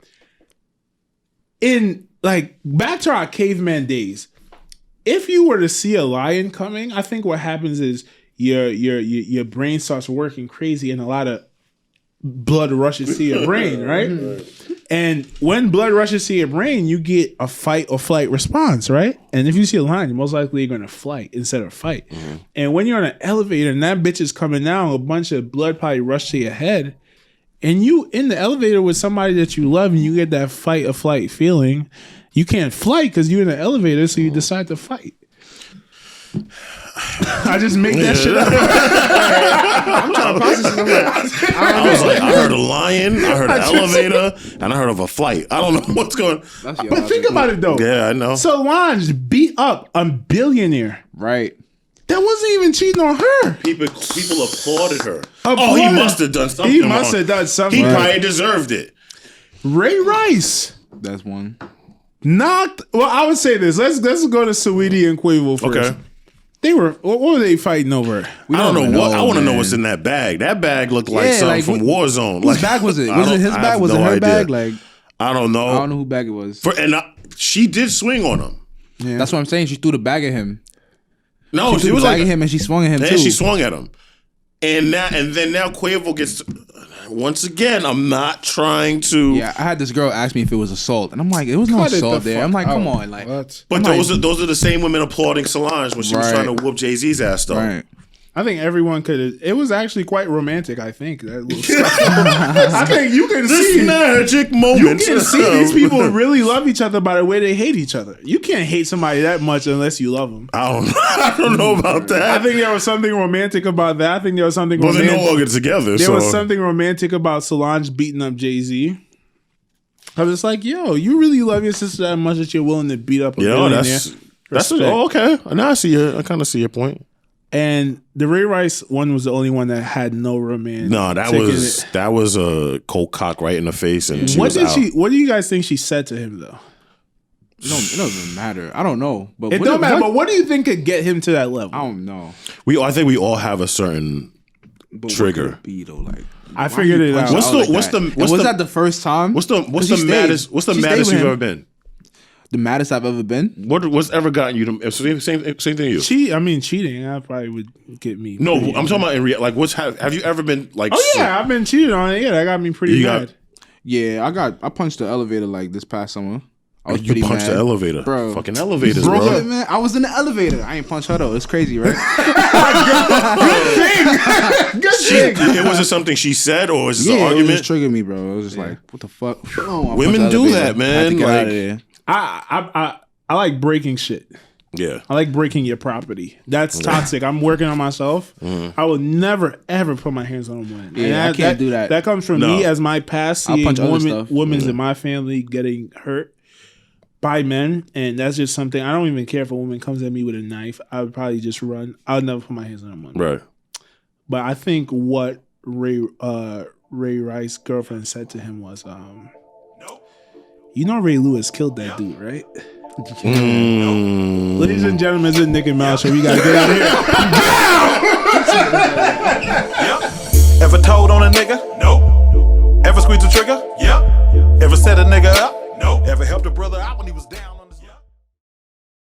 A: In back to our caveman days, if you were to see a lion coming, I think what happens is your brain starts working crazy and a lot of blood rushes to your brain, right? And when blood rushes to your brain, you get a fight or flight response, right? And if you see a lion, you're most likely going to flight instead of fight. And when you're on an elevator and that bitch is coming down, a bunch of blood probably rush to your head, and you in the elevator with somebody that you love, and you get that fight or flight feeling, you can't flight because you're in the elevator, so you decide to fight. I just make that shit up.
C: I'm trying to process it.
B: I heard a lion, I heard an elevator, and I heard of a flight. I don't know what's going on.
A: But think about it though.
B: Yeah, I know.
A: Solange beat up a billionaire.
C: Right.
A: That wasn't even cheating on her.
B: People applauded her. He must have done something.
A: He must have done something.
B: He probably deserved it.
A: Ray Rice.
C: That's one.
A: I would say this. Let's go to Saweetie and Quavo first. Okay. What were they fighting over?
B: I don't know what. I want to know what's in that bag. That bag looked like something from Warzone.
C: Whose bag was it? Was it his bag? Was it her bag?
B: I don't know.
C: I don't know who bag it was.
B: She did swing on him.
A: Yeah.
C: That's what I'm saying. She threw the bag at him.
B: No,
C: she was like him, and she swung at him too.
B: And she swung at him. And then now Quavo gets. Once again, I'm not trying to.
C: Yeah, I had this girl ask me if it was assault, and I'm like, it was no assault there. I'm like, come on, like.
A: What?
B: But those are the same women applauding Solange when she was trying to whoop Jay-Z's ass, though.
C: Right.
A: I think everyone could. It was actually quite romantic. I think that little stuff. I think you can see
B: magic moment.
A: You can see these people really love each other by the way they hate each other. You can't hate somebody that much unless you love them.
B: I don't know about that.
A: I think there was something romantic about that. I think there was something.
B: Well, they no longer together.
A: There was something romantic about Solange beating up Jay-Z. I was like, yo, you really love your sister that much that you're willing to beat up a billionaire.
B: That's okay. Now I see it. I kind of see your point.
A: And the Ray Rice one was the only one that had no romance.
B: No, that was a cold cock right in the face, and she was out.
A: What do you guys think she said to him though?
C: It doesn't matter. I don't know, but
A: it don't matter. But what do you think could get him to that level?
C: I don't know.
B: I think we all have a certain trigger.
C: What could it be though? Like,
A: I figured it out.
C: Was that the first time?
B: What's the maddest? What's the maddest you've ever been?
C: The maddest I've ever been.
B: What's ever gotten you to same thing to you?
A: Cheating. That probably would get me.
B: No, I'm talking about in real. Like, have you ever been like?
A: Oh yeah, I've been cheated on. Yeah, that got me pretty bad.
C: I punched the elevator like this past summer. I was
B: you punched the elevator,
C: bro.
B: Fucking elevators, bro.
C: Yeah, man, I was in the elevator. I ain't punched her though. It's crazy, right?
A: Good thing.
B: It wasn't something she said, or is this an argument?
C: It just triggered me, bro. It was just like, what the fuck?
B: Women do that, man.
C: I had to get out of there.
A: I like breaking shit.
B: Yeah,
A: I like breaking your property. That's toxic. I'm working on myself. I will never ever put my hands on a woman.
C: Yeah, I can't do that.
A: That comes from me as my past seeing women's in my family getting hurt by men, and that's just something. I don't even care if a woman comes at me with a knife. I would probably just run. I would never put my hands on a woman.
B: Right.
A: But I think what Ray Rice's girlfriend said to him was, you know Ray Lewis killed that dude, right? Ladies and gentlemen, it's a Nick and Mal show. We gotta get out of here.
D: Ever told on a nigga? No. Ever squeezed the trigger? Yep. Ever set a nigga up? No. Ever helped a brother out when he was down?